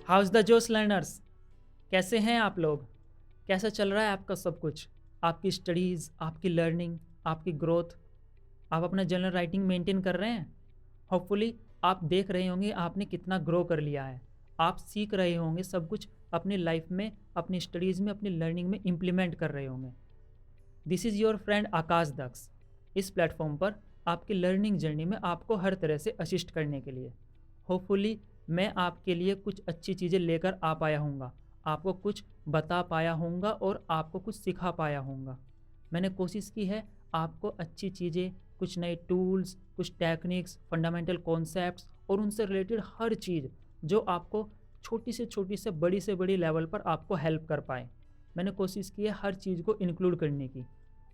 House the जोश learners. कैसे हैं आप लोग? कैसा चल रहा है आपका सब कुछ? आपकी स्टडीज़, आपकी लर्निंग, आपकी ग्रोथ, आप अपना जनरल राइटिंग मेंटेन कर रहे हैं? होपफुली आप देख रहे होंगे आपने कितना ग्रो कर लिया है। आप सीख रहे होंगे सब कुछ अपनी लाइफ में, अपनी स्टडीज़ में, अपनी लर्निंग में इम्प्लीमेंट कर रहे होंगे। दिस इज़ योर फ्रेंड आकाश दक्ष। इस प्लेटफॉर्म पर आपकी लर्निंग जर्नी में आपको हर तरह से असिस्ट करने के लिए होपफुली मैं आपके लिए कुछ अच्छी चीज़ें लेकर आ पाया हूँगा, आपको कुछ बता पाया हूँगा और आपको कुछ सिखा पाया हूँगा। मैंने कोशिश की है आपको अच्छी चीज़ें, कुछ नए टूल्स, कुछ टेक्निक्स, फंडामेंटल कॉन्सेप्ट्स और उनसे रिलेटेड हर चीज़ जो आपको छोटी से बड़ी लेवल पर आपको हेल्प कर पाए। मैंने कोशिश की है हर चीज़ को इंक्लूड करने की,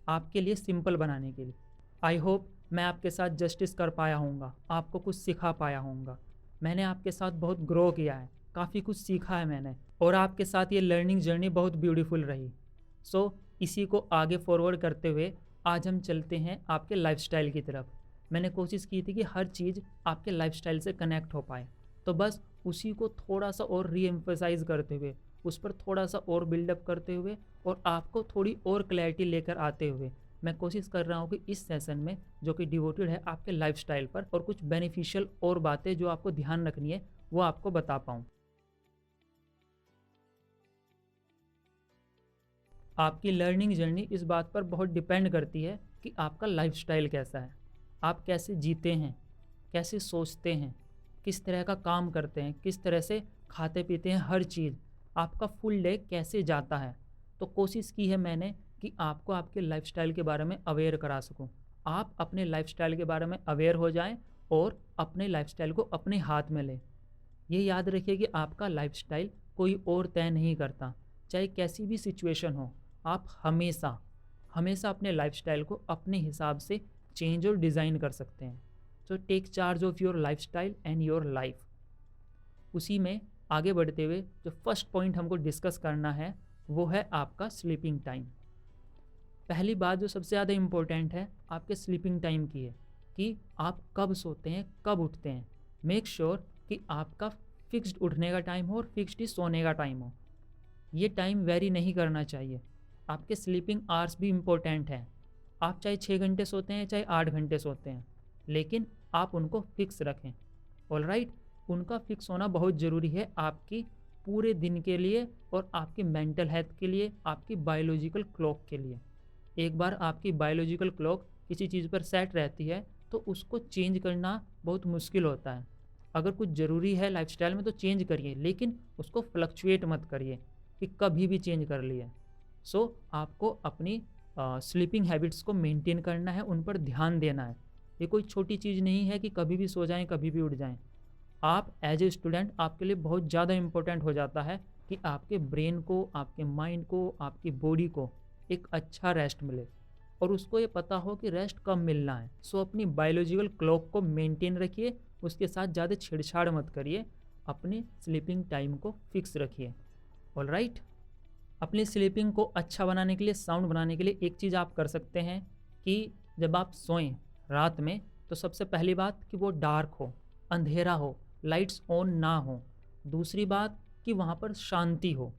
आपके लिए सिंपल बनाने के लिए। आई होप मैं आपके साथ जस्टिस कर पाया हूँगा, आपको कुछ सिखा पाया हूँगा। मैंने आपके साथ बहुत ग्रो किया है, काफ़ी कुछ सीखा है मैंने, और आपके साथ ये लर्निंग जर्नी बहुत ब्यूटीफुल रही। सो इसी को आगे फॉरवर्ड करते हुए आज हम चलते हैं आपके लाइफस्टाइल की तरफ। मैंने कोशिश की थी कि हर चीज़ आपके लाइफस्टाइल से कनेक्ट हो पाए, तो बस उसी को थोड़ा सा और री एम्फसाइज करते हुए, उस पर थोड़ा सा और बिल्डअप करते हुए और आपको थोड़ी और क्लैरिटी लेकर आते हुए मैं कोशिश कर रहा हूँ कि इस सेशन में, जो कि डिवोटेड है आपके लाइफस्टाइल पर, और कुछ बेनिफिशियल और बातें जो आपको ध्यान रखनी है वो आपको बता पाऊँ। आपकी लर्निंग जर्नी इस बात पर बहुत डिपेंड करती है कि आपका लाइफस्टाइल कैसा है, आप कैसे जीते हैं, कैसे सोचते हैं, किस तरह का काम करते हैं, किस तरह से खाते पीते हैं, हर चीज़ आपका फुल डे कैसे जाता है। तो कोशिश की है मैंने कि आपको आपके लाइफस्टाइल के बारे में अवेयर करा सकूं। आप अपने लाइफस्टाइल के बारे में अवेयर हो जाएं और अपने लाइफस्टाइल को अपने हाथ में लें। ये याद रखिए कि आपका लाइफस्टाइल कोई और तय नहीं करता, चाहे कैसी भी सिचुएशन हो। आप हमेशा हमेशा अपने लाइफस्टाइल को अपने हिसाब से चेंज और डिज़ाइन कर सकते हैं। So take charge of your lifestyle and your life. उसी में आगे बढ़ते हुए जो फर्स्ट पॉइंट हमको डिस्कस करना है वो है आपका स्लीपिंग टाइम। पहली बात जो सबसे ज़्यादा इम्पोर्टेंट है आपके स्लीपिंग टाइम की है कि आप कब सोते हैं, कब उठते हैं। मेक श्योर कि आपका फिक्स्ड उठने का टाइम हो और फिक्स्ड ही सोने का टाइम हो। ये टाइम वेरी नहीं करना चाहिए। आपके स्लीपिंग आवर्स भी इम्पोर्टेंट हैं। आप चाहे 6 घंटे सोते हैं, चाहे 8 घंटे सोते हैं, लेकिन आप उनको फिक्स रखें। ऑलराइट, उनका फिक्स होना बहुत ज़रूरी है आपकी पूरे दिन के लिए और आपकी मेंटल हेल्थ के लिए, आपकी बायोलॉजिकल क्लॉक के लिए। एक बार आपकी बायोलॉजिकल क्लॉक किसी चीज़ पर सेट रहती है तो उसको चेंज करना बहुत मुश्किल होता है। अगर कुछ ज़रूरी है लाइफस्टाइल में तो चेंज करिए, लेकिन उसको फ्लक्चुएट मत करिए कि कभी भी चेंज कर लिए। सो आपको अपनी स्लीपिंग हैबिट्स को मेंटेन करना है, उन पर ध्यान देना है। ये कोई छोटी चीज़ नहीं है कि कभी भी सो जाएं, कभी भी उठ जाएं। आप एज ए स्टूडेंट आपके लिए बहुत ज़्यादा इम्पोर्टेंट हो जाता है कि आपके ब्रेन को, आपके माइंड को, आपकी बॉडी को एक अच्छा रेस्ट मिले, और उसको ये पता हो कि रेस्ट कब मिलना है। सो अपनी बायोलॉजिकल क्लॉक को मेंटेन रखिए, उसके साथ ज़्यादा छेड़छाड़ मत करिए, अपने स्लीपिंग टाइम को फिक्स रखिए। ऑलराइट, अपनी स्लीपिंग को अच्छा बनाने के लिए, साउंड बनाने के लिए एक चीज़ आप कर सकते हैं कि जब आप सोएं रात में तो सबसे पहली बात कि वो डार्क हो, अंधेरा हो, लाइट्स ऑन ना हो। दूसरी बात कि वहाँ पर शांति हो,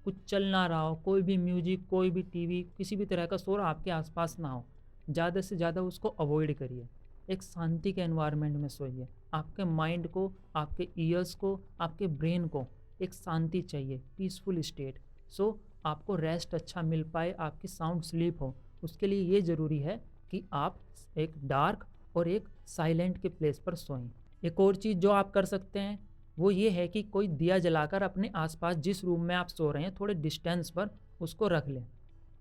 कुछ चल ना रहा हो, कोई भी म्यूजिक, कोई भी टीवी, किसी भी तरह का शोर आपके आसपास ना हो। ज़्यादा से ज़्यादा उसको अवॉइड करिए। एक शांति के एनवायरनमेंट में सोइए। आपके माइंड को, आपके ईयर्स को, आपके ब्रेन को एक शांति चाहिए, पीसफुल स्टेट। सो आपको रेस्ट अच्छा मिल पाए, आपकी साउंड स्लीप हो, उसके लिए ये ज़रूरी है कि आप एक डार्क और एक साइलेंट के प्लेस पर सोएं। एक और चीज़ जो आप कर सकते हैं वो ये है कि कोई दिया जलाकर अपने आसपास जिस रूम में आप सो रहे हैं थोड़े डिस्टेंस पर उसको रख लें।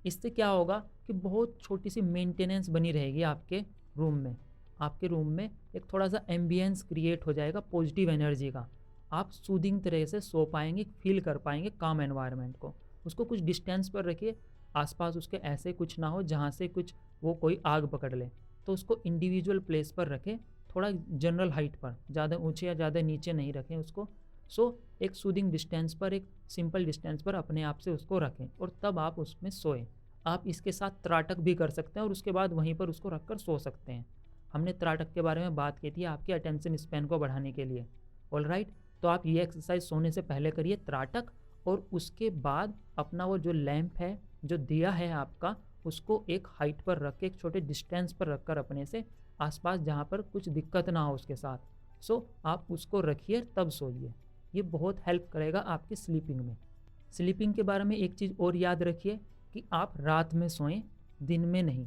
इससे क्या होगा कि बहुत छोटी सी मेंटेनेंस बनी रहेगी आपके रूम में। आपके रूम में एक थोड़ा सा एम्बियंस क्रिएट हो जाएगा पॉजिटिव एनर्जी का। आप सूदिंग तरह से सो पाएंगे, फील कर पाएंगे काम एनवायरनमेंट को। उसको कुछ डिस्टेंस पर रखिए, आसपास उसके ऐसे कुछ ना हो जहाँ से कुछ वो कोई आग पकड़ ले। तो उसको इंडिविजुअल प्लेस पर रखें, थोड़ा जनरल हाइट पर, ज़्यादा ऊंचे या ज़्यादा नीचे नहीं रखें उसको। सो एक सूदिंग डिस्टेंस पर, एक सिंपल डिस्टेंस पर अपने आप से उसको रखें और तब आप उसमें सोएं। आप इसके साथ त्राटक भी कर सकते हैं और उसके बाद वहीं पर उसको रखकर सो सकते हैं। हमने त्राटक के बारे में बात की थी आपके अटेंशन स्पैन को बढ़ाने के लिए। ऑलराइट, तो आप ये एक्सरसाइज सोने से पहले करिए त्राटक, और उसके बाद अपना वो जो लैंप है, जो दिया है आपका, उसको एक हाइट पर रख के, एक छोटे डिस्टेंस पर रखकर अपने से आसपास, जहाँ पर कुछ दिक्कत ना हो उसके साथ। सो आप उसको रखिए तब सोइए। ये बहुत हेल्प करेगा आपकी स्लीपिंग में। स्लीपिंग के बारे में एक चीज़ और याद रखिए कि आप रात में सोएं, दिन में नहीं।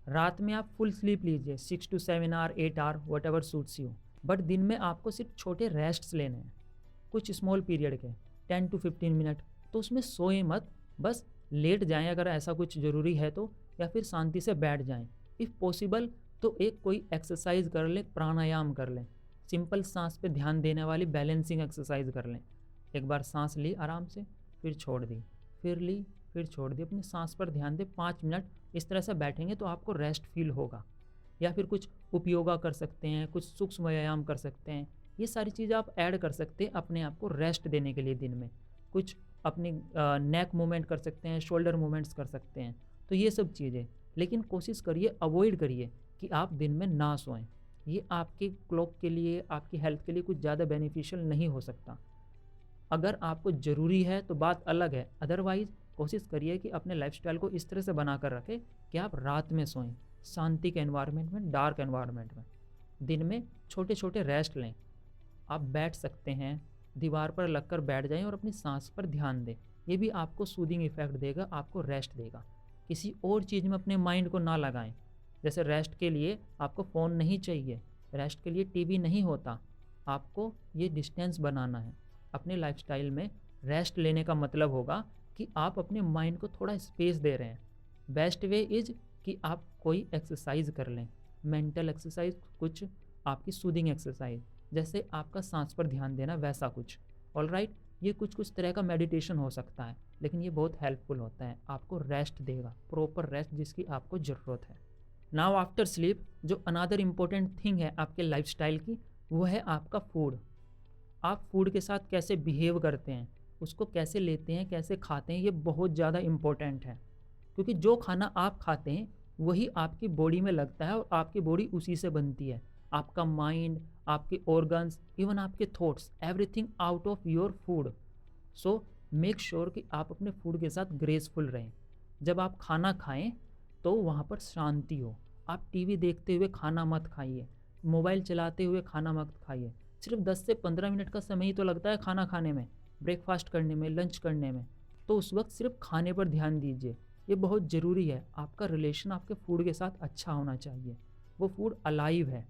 रात में आप फुल स्लीप लीजिए, 6 to 7 hour, 8 hour, whatever suits you. But दिन में आपको सिर्फ छोटे रेस्ट्स लेने हैं, कुछ स्मॉल पीरियड के, 10 to 15 मिनट। तो उसमें सोए मत, बस लेट जाएं अगर ऐसा कुछ ज़रूरी है तो, या फिर शांति से बैठ जाएं। इफ़ पॉसिबल तो एक कोई एक्सरसाइज कर लें, प्राणायाम कर लें, सिंपल सांस पे ध्यान देने वाली बैलेंसिंग एक्सरसाइज कर लें। एक बार सांस ली आराम से, फिर छोड़ दी, फिर ली, फिर छोड़ दी, अपनी सांस पर ध्यान दें 5 मिनट। इस तरह से बैठेंगे तो आपको रेस्ट फील होगा। या फिर कुछ उपयोगा कर सकते हैं, कुछ सूक्ष्म व्यायाम कर सकते हैं। ये सारी चीज़ें आप ऐड कर सकते हैं अपने आप को रेस्ट देने के लिए। दिन में कुछ अपनी नेक मूवमेंट कर सकते हैं, शोल्डर मूवमेंट्स कर सकते हैं। तो ये सब चीज़ें, लेकिन कोशिश करिए, अवॉइड करिए कि आप दिन में ना सोएं। ये आपके क्लॉक के लिए, आपकी हेल्थ के लिए कुछ ज़्यादा बेनिफिशियल नहीं हो सकता। अगर आपको ज़रूरी है तो बात अलग है, अदरवाइज़ कोशिश करिए कि अपने लाइफस्टाइल को इस तरह से बना कर रखें कि आप रात में सोएं, शांति के एनवायरनमेंट में, डार्क एनवायरनमेंट में। दिन में छोटे छोटे रेस्ट लें। आप बैठ सकते हैं, दीवार पर लगकर बैठ जाएं और अपनी सांस पर ध्यान दें। ये भी आपको सूदिंग इफ़ेक्ट देगा, आपको रेस्ट देगा। किसी और चीज़ में अपने माइंड को ना लगाएं। जैसे रेस्ट के लिए आपको फ़ोन नहीं चाहिए, रेस्ट के लिए टीवी नहीं होता। आपको ये डिस्टेंस बनाना है अपने लाइफस्टाइल में। रेस्ट लेने का मतलब होगा कि आप अपने माइंड को थोड़ा स्पेस दे रहे हैं। बेस्ट वे इज़ कि आप कोई एक्सरसाइज कर लें, मेंटल एक्सरसाइज, कुछ आपकी सूदिंग एक्सरसाइज, जैसे आपका सांस पर ध्यान देना, वैसा कुछ। ऑल राइट, ये कुछ कुछ तरह का मेडिटेशन हो सकता है, लेकिन ये बहुत हेल्पफुल होता है, आपको रेस्ट देगा, प्रॉपर रेस्ट जिसकी आपको ज़रूरत है। नाउ आफ्टर स्लीप, जो अनदर इम्पोर्टेंट थिंग है आपके लाइफस्टाइल की, वो है आपका फूड। आप फूड के साथ कैसे बिहेव करते हैं, उसको कैसे लेते हैं, कैसे खाते हैं, ये बहुत ज़्यादा इम्पोर्टेंट है। क्योंकि जो खाना आप खाते हैं वही आपकी बॉडी में लगता है और आपकी बॉडी उसी से बनती है। आपका माइंड, आपके ऑर्गन्स, इवन आपके thoughts, everything out of your food. So make sure कि आप अपने फूड के साथ ग्रेसफुल रहें। जब आप खाना खाएं तो वहाँ पर शांति हो। आप टीवी देखते हुए खाना मत खाइए, मोबाइल चलाते हुए खाना मत खाइए। सिर्फ 10 से 15 मिनट का समय ही तो लगता है खाना खाने में, ब्रेकफास्ट करने में, लंच करने में। तो उस वक्त सिर्फ खाने पर ध्यान दीजिए, ये बहुत ज़रूरी है। आपका रिलेशन आपके फूड के साथ अच्छा होना चाहिए। वो फूड अलाइव है,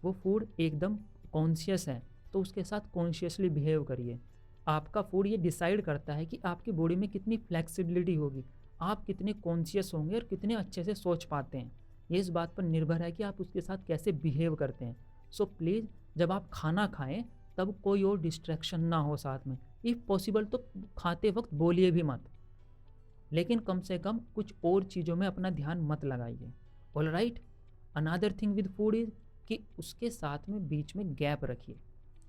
वो फूड एकदम कॉन्शियस है, तो उसके साथ कॉन्शियसली बिहेव करिए। आपका फूड ये डिसाइड करता है कि आपकी बॉडी में कितनी फ्लेक्सिबिलिटी होगी, आप कितने कॉन्शियस होंगे और कितने अच्छे से सोच पाते हैं। ये इस बात पर निर्भर है कि आप उसके साथ कैसे बिहेव करते हैं। सो प्लीज़, जब आप खाना खाएं तब कोई और डिस्ट्रैक्शन ना हो साथ में। इफ़ पॉसिबल तो खाते वक्त बोलिए भी मत, लेकिन कम से कम कुछ और चीज़ों में अपना ध्यान मत लगाइए। All right, another thing with food is कि उसके साथ में बीच में गैप रखिए,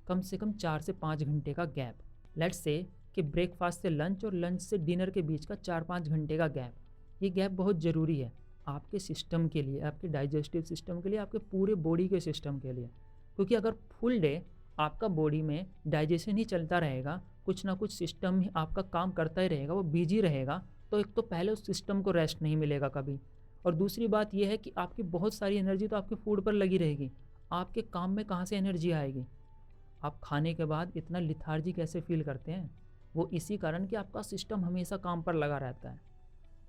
कम से कम 4 से 5 घंटे का गैप। लेट्स से कि ब्रेकफास्ट से लंच और लंच से डिनर के बीच का 4-5 घंटे का गैप। ये गैप बहुत ज़रूरी है आपके सिस्टम के लिए, आपके डाइजेस्टिव सिस्टम के लिए, आपके पूरे बॉडी के सिस्टम के लिए। क्योंकि अगर फुल डे आपका बॉडी में डाइजेशन ही चलता रहेगा, कुछ ना कुछ सिस्टम ही आपका काम करता ही रहेगा, वो बिजी रहेगा, तो एक तो पहले उस सिस्टम को रेस्ट नहीं मिलेगा कभी। और दूसरी बात यह है कि आपकी बहुत सारी एनर्जी तो आपके फूड पर लगी रहेगी, आपके काम में कहाँ से एनर्जी आएगी। आप खाने के बाद इतना लिथार्जी कैसे फील करते हैं, वो इसी कारण कि आपका सिस्टम हमेशा काम पर लगा रहता है।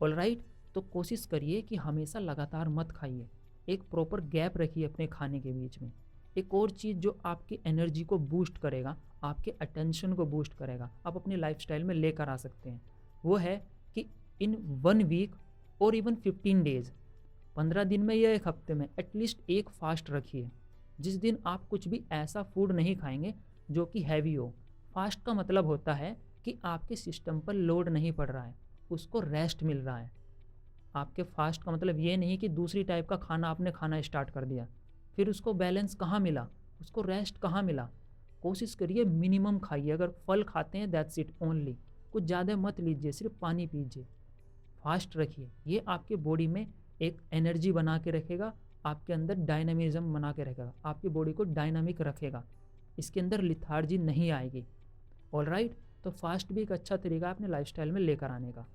ऑल राइट, तो कोशिश करिए कि हमेशा लगातार मत खाइए, एक प्रॉपर गैप रखिए अपने खाने के बीच में। एक और चीज़ जो आपकी एनर्जी को बूस्ट करेगा, आपके अटेंशन को बूस्ट करेगा, आप अपने लाइफस्टाइल में लेकर आ सकते हैं, वो है कि इन 1 वीक और इवन 15 डेज़, 15 दिन में या 1 हफ्ते में एटलीस्ट एक फास्ट रखिए, जिस दिन आप कुछ भी ऐसा फूड नहीं खाएंगे जो कि हैवी हो। फास्ट का मतलब होता है कि आपके सिस्टम पर लोड नहीं पड़ रहा है, उसको रेस्ट मिल रहा है। आपके फास्ट का मतलब ये नहीं कि दूसरी टाइप का खाना आपने खाना स्टार्ट कर दिया, फिर उसको बैलेंस कहाँ मिला, उसको रेस्ट कहाँ मिला। कोशिश करिए मिनिमम खाइए, अगर फल खाते हैं दैट्स इट ओनली, कुछ ज़्यादा मत लीजिए, सिर्फ पानी पीजिए। फास्ट रखिए, ये आपके बॉडी में एक एनर्जी बना के रखेगा, आपके अंदर डायनामिज्म बना के रखेगा, आपकी बॉडी को डायनामिक रखेगा। इसके अंदर लिथार्जी नहीं आएगी। ऑलराइट, तो फास्ट भी एक अच्छा तरीका है अपने लाइफस्टाइल में लेकर आने का।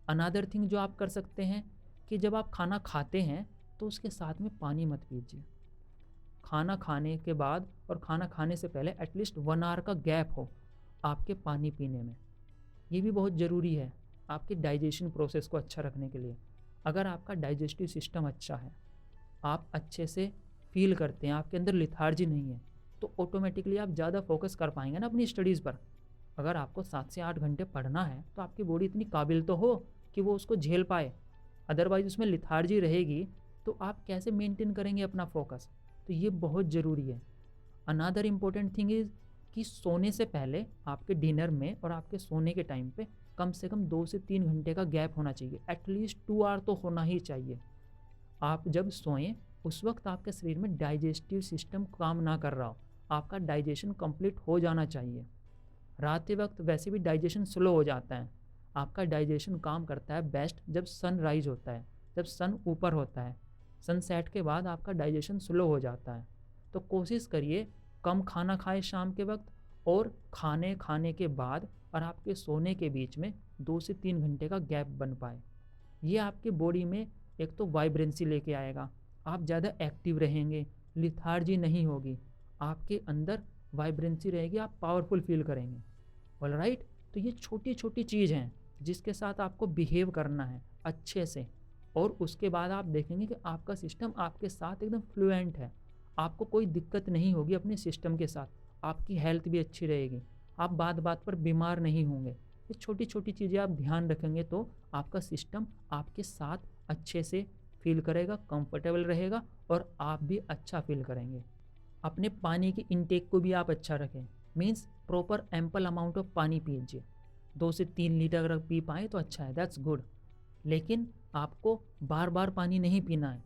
अनदर थिंग जो आप कर सकते हैं कि जब आप खाना खाते हैं तो उसके साथ में पानी मत पीजिए। खाना खाने के बाद और खाना खाने से पहले एटलीस्ट 1 आवर का गैप हो आपके पानी पीने में। ये भी बहुत ज़रूरी है आपके डाइजेशन प्रोसेस को अच्छा रखने के लिए। अगर आपका डाइजेस्टिव सिस्टम अच्छा है, आप अच्छे से फील करते हैं, आपके अंदर लिथार्जी नहीं है, तो ऑटोमेटिकली आप ज़्यादा फोकस कर पाएंगे ना अपनी स्टडीज़ पर। अगर आपको 7 से 8 घंटे पढ़ना है तो आपकी बॉडी इतनी काबिल तो हो कि वो उसको झेल पाए। अदरवाइज उसमें लिथार्जी रहेगी तो आप कैसे मेंटेन करेंगे अपना फोकस। तो ये बहुत ज़रूरी है। अनदर इम्पोर्टेंट थिंग इज़ कि सोने से पहले आपके डिनर में और आपके सोने के टाइम पे कम से कम 2 से 3 घंटे का गैप होना चाहिए। एटलीस्ट 2 आवर तो होना ही चाहिए। आप जब सोएं उस वक्त आपके शरीर में डाइजेस्टिव सिस्टम काम ना कर रहा हो, आपका डाइजेशन कंप्लीट हो जाना चाहिए। रात के वक्त वैसे भी डाइजेशन स्लो हो जाता है। आपका डाइजेशन काम करता है बेस्ट जब सन राइज होता है, जब सन ऊपर होता है। सनसेट के बाद आपका डाइजेशन स्लो हो जाता है। तो कोशिश करिए कम खाना खाएं शाम के वक्त, और खाने के बाद और आपके सोने के बीच में 2 से 3 घंटे का गैप बन पाए। ये आपकी बॉडी में एक तो वाइब्रेंसी लेके आएगा, आप ज़्यादा एक्टिव रहेंगे, लिथार्जी नहीं होगी, आपके अंदर वाइब्रेंसी रहेगी, आप पावरफुल फील करेंगे। ऑलराइट, तो ये छोटी छोटी चीज़ हैं जिसके साथ आपको बिहेव करना है अच्छे से, और उसके बाद आप देखेंगे कि आपका सिस्टम आपके साथ एकदम फ्लुएंट है। आपको कोई दिक्कत नहीं होगी अपने सिस्टम के साथ, आपकी हेल्थ भी अच्छी रहेगी, आप बात बात पर बीमार नहीं होंगे। ये छोटी छोटी चीज़ें आप ध्यान रखेंगे तो आपका सिस्टम आपके साथ अच्छे से फील करेगा, कंफर्टेबल रहेगा, और आप भी अच्छा फील करेंगे। अपने पानी के इनटेक को भी आप अच्छा रखें। Means proper ample amount of पानी पीजिए। 2 से 3 लीटर अगर पी पाएँ तो अच्छा है, दैट्स गुड। लेकिन आपको बार बार पानी नहीं पीना है।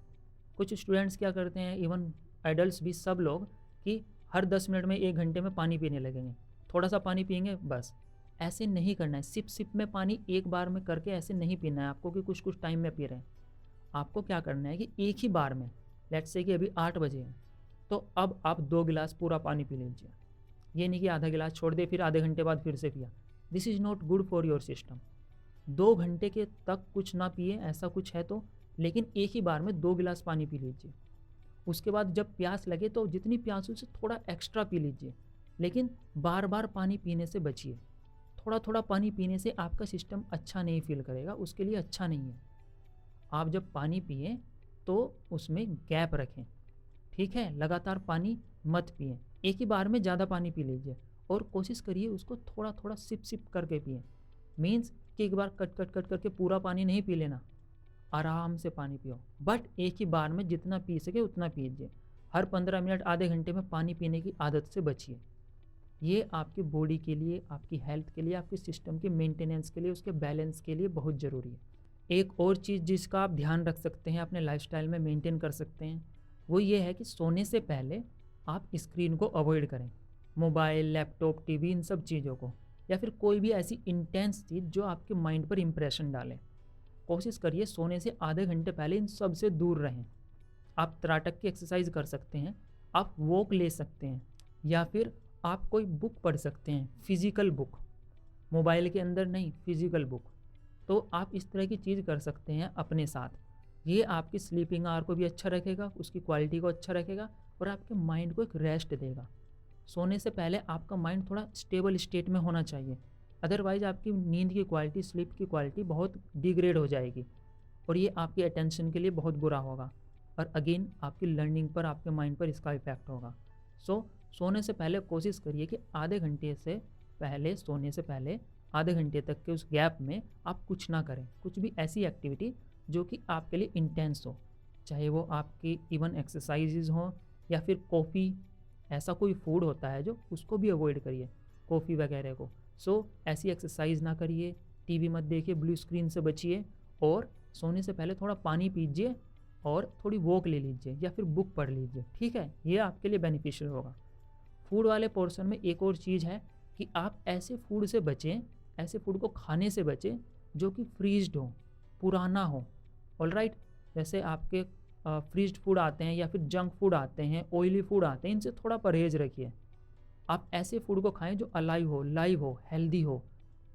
कुछ स्टूडेंट्स क्या करते हैं, इवन एडल्ट्स भी, सब लोग, कि हर 10 मिनट में 1 घंटे में पानी पीने लगेंगे, थोड़ा सा पानी पिएंगे बस। ऐसे नहीं करना है। सिप सिप में पानी एक बार में करके ऐसे नहीं पीना है आपको कि कुछ कुछ टाइम में पी रहे हैं। आपको क्या करना है कि एक ही बार में, लेट्स से कि अभी 8 बजे हैं, तो अब आप 2 गिलास पूरा पानी पी लीजिए। ये नहीं कि आधा गिलास छोड़ दे फिर आधे घंटे बाद फिर से पिया। This is not good for your system. 2 घंटे के तक कुछ ना पिए, ऐसा कुछ है तो, लेकिन एक ही बार में 2 गिलास पानी पी लीजिए। उसके बाद जब प्यास लगे तो जितनी प्यास हो उससे थोड़ा एक्स्ट्रा पी लीजिए, लेकिन बार बार पानी पीने से बचिए। थोड़ा थोड़ा पानी पीने से आपका सिस्टम अच्छा नहीं फील करेगा, उसके लिए अच्छा नहीं है। आप जब पानी पिए तो उसमें गैप रखें, ठीक है। लगातार पानी मत पिए, एक ही बार में ज़्यादा पानी पी लीजिए, और कोशिश करिए उसको थोड़ा थोड़ा सिप सिप करके पिए। मीन्स कि एक बार कट कट कट करके पूरा पानी नहीं पी लेना, आराम से पानी पियो, बट एक ही बार में जितना पी सके उतना पीजिए। हर 15 मिनट आधे घंटे में पानी पीने की आदत से बचिए। ये आपकी बॉडी के लिए, आपकी हेल्थ के लिए, आपके सिस्टम के मेंटेनेंस के लिए, उसके बैलेंस के लिए बहुत ज़रूरी है। एक और चीज़ जिसका आप ध्यान रख सकते हैं, अपने लाइफस्टाइल में मेंटेन कर सकते हैं, वो ये है कि सोने से पहले आप स्क्रीन को अवॉइड करें। मोबाइल, लैपटॉप, टीवी, इन सब चीज़ों को, या फिर कोई भी ऐसी इंटेंस चीज़ जो आपके माइंड पर इंप्रेशन डाले। कोशिश करिए सोने से आधे घंटे पहले इन सब से दूर रहें। आप त्राटक की एक्सरसाइज कर सकते हैं, आप वॉक ले सकते हैं, या फिर आप कोई बुक पढ़ सकते हैं, फिज़िकल बुक, मोबाइल के अंदर नहीं, फिज़िकल बुक। तो आप इस तरह की चीज़ कर सकते हैं अपने साथ। ये आपकी स्लीपिंग आवर को भी अच्छा रखेगा, उसकी क्वालिटी को अच्छा रखेगा, और आपके माइंड को एक रेस्ट देगा। सोने से पहले आपका माइंड थोड़ा स्टेबल स्टेट में होना चाहिए, अदरवाइज आपकी नींद की क्वालिटी, स्लीप की क्वालिटी बहुत डिग्रेड हो जाएगी, और ये आपकी अटेंशन के लिए बहुत बुरा होगा, और अगेन आपकी लर्निंग पर, आपके माइंड पर इसका इफेक्ट होगा। सो सोने से पहले कोशिश करिए कि आधे घंटे से पहले, सोने से पहले आधे घंटे तक के उस गैप में आप कुछ ना करें, कुछ भी ऐसी एक्टिविटी जो कि आपके लिए इंटेंस हो, चाहे वो आपकी इवन एक्सरसाइजेज हों या फिर कॉफ़ी, ऐसा कोई फूड होता है जो, उसको भी अवॉइड करिए, कॉफ़ी वगैरह को। सो ऐसी एक्सरसाइज ना करिए, टीवी मत देखिए, ब्लू स्क्रीन से बचिए, और सोने से पहले थोड़ा पानी पीजिए और थोड़ी वॉक ले लीजिए या फिर बुक पढ़ लीजिए, ठीक है। ये आपके लिए बेनिफिशियल होगा। फूड वाले पोर्शन में एक और चीज़ है कि आप ऐसे फूड से बचें, ऐसे फूड को खाने से बचें जो कि फ्रीज्ड हो, पुराना हो। ऑलराइट, जैसे आपके फ्रीज्ड फूड आते हैं या फिर जंक फूड आते हैं, ऑयली फूड आते हैं, इनसे थोड़ा परहेज़ रखिए। आप ऐसे फूड को खाएं जो अलाइव हो, लाइव हो, हेल्दी हो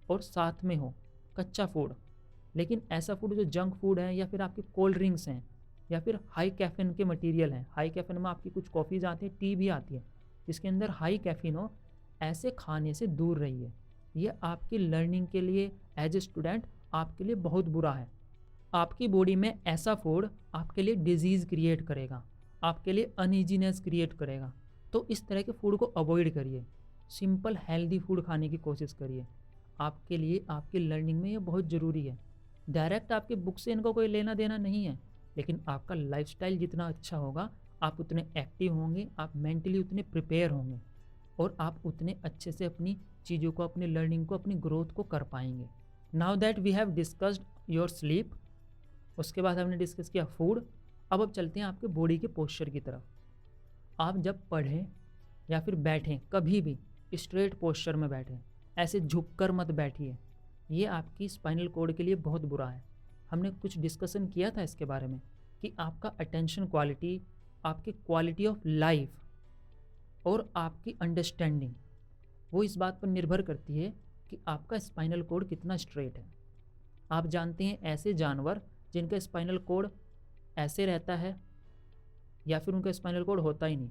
और साथ में हो कच्चा फूड। लेकिन ऐसा फूड जो जंक फूड है या फिर आपके कोल्ड ड्रिंक्स हैं या फिर हाई कैफीन के मटेरियल हैं, हाई कैफीन में आपकी कुछ कॉफ़ीज़ आती हैं, टी भी आती है जिसके अंदर हाई कैफीन हो, ऐसे खाने से दूर रहिए। ये आपकी लर्निंग के लिए एज ए स्टूडेंट आपके लिए बहुत बुरा है। आपकी बॉडी में ऐसा फूड आपके लिए डिजीज़ क्रिएट करेगा, आपके लिए अनईजीनेस क्रिएट करेगा। तो इस तरह के फूड को अवॉइड करिए, सिंपल हेल्दी फूड खाने की कोशिश करिए। आपके लिए आपकी लर्निंग में ये बहुत ज़रूरी है। डायरेक्ट आपके बुक से इनका कोई लेना देना नहीं है, लेकिन आपका लाइफस्टाइल जितना अच्छा होगा, आप उतने एक्टिव होंगे, आप मेंटली उतने प्रिपेयर होंगे और आप उतने अच्छे से अपनी चीज़ों को, अपनी लर्निंग को, अपनी ग्रोथ को कर पाएंगे। Now that we have discussed your sleep, उसके बाद हमने डिस्कस किया फूड। अब चलते हैं आपके बॉडी के पोस्चर की तरफ। आप जब पढ़ें या फिर बैठें, कभी भी स्ट्रेट पोस्चर में बैठें, ऐसे झुककर मत बैठिए। ये आपकी स्पाइनल कॉर्ड के लिए बहुत बुरा है। हमने कुछ डिस्कशन किया था इसके बारे में कि आपका अटेंशन क्वालिटी, आपकी क्वालिटी ऑफ लाइफ और आपकी अंडरस्टैंडिंग वो इस बात पर निर्भर करती है कि आपका स्पाइनल कॉर्ड कितना स्ट्रेट है। आप जानते हैं ऐसे जानवर जिनका स्पाइनल कॉर्ड ऐसे रहता है या फिर उनका स्पाइनल कॉर्ड होता ही नहीं,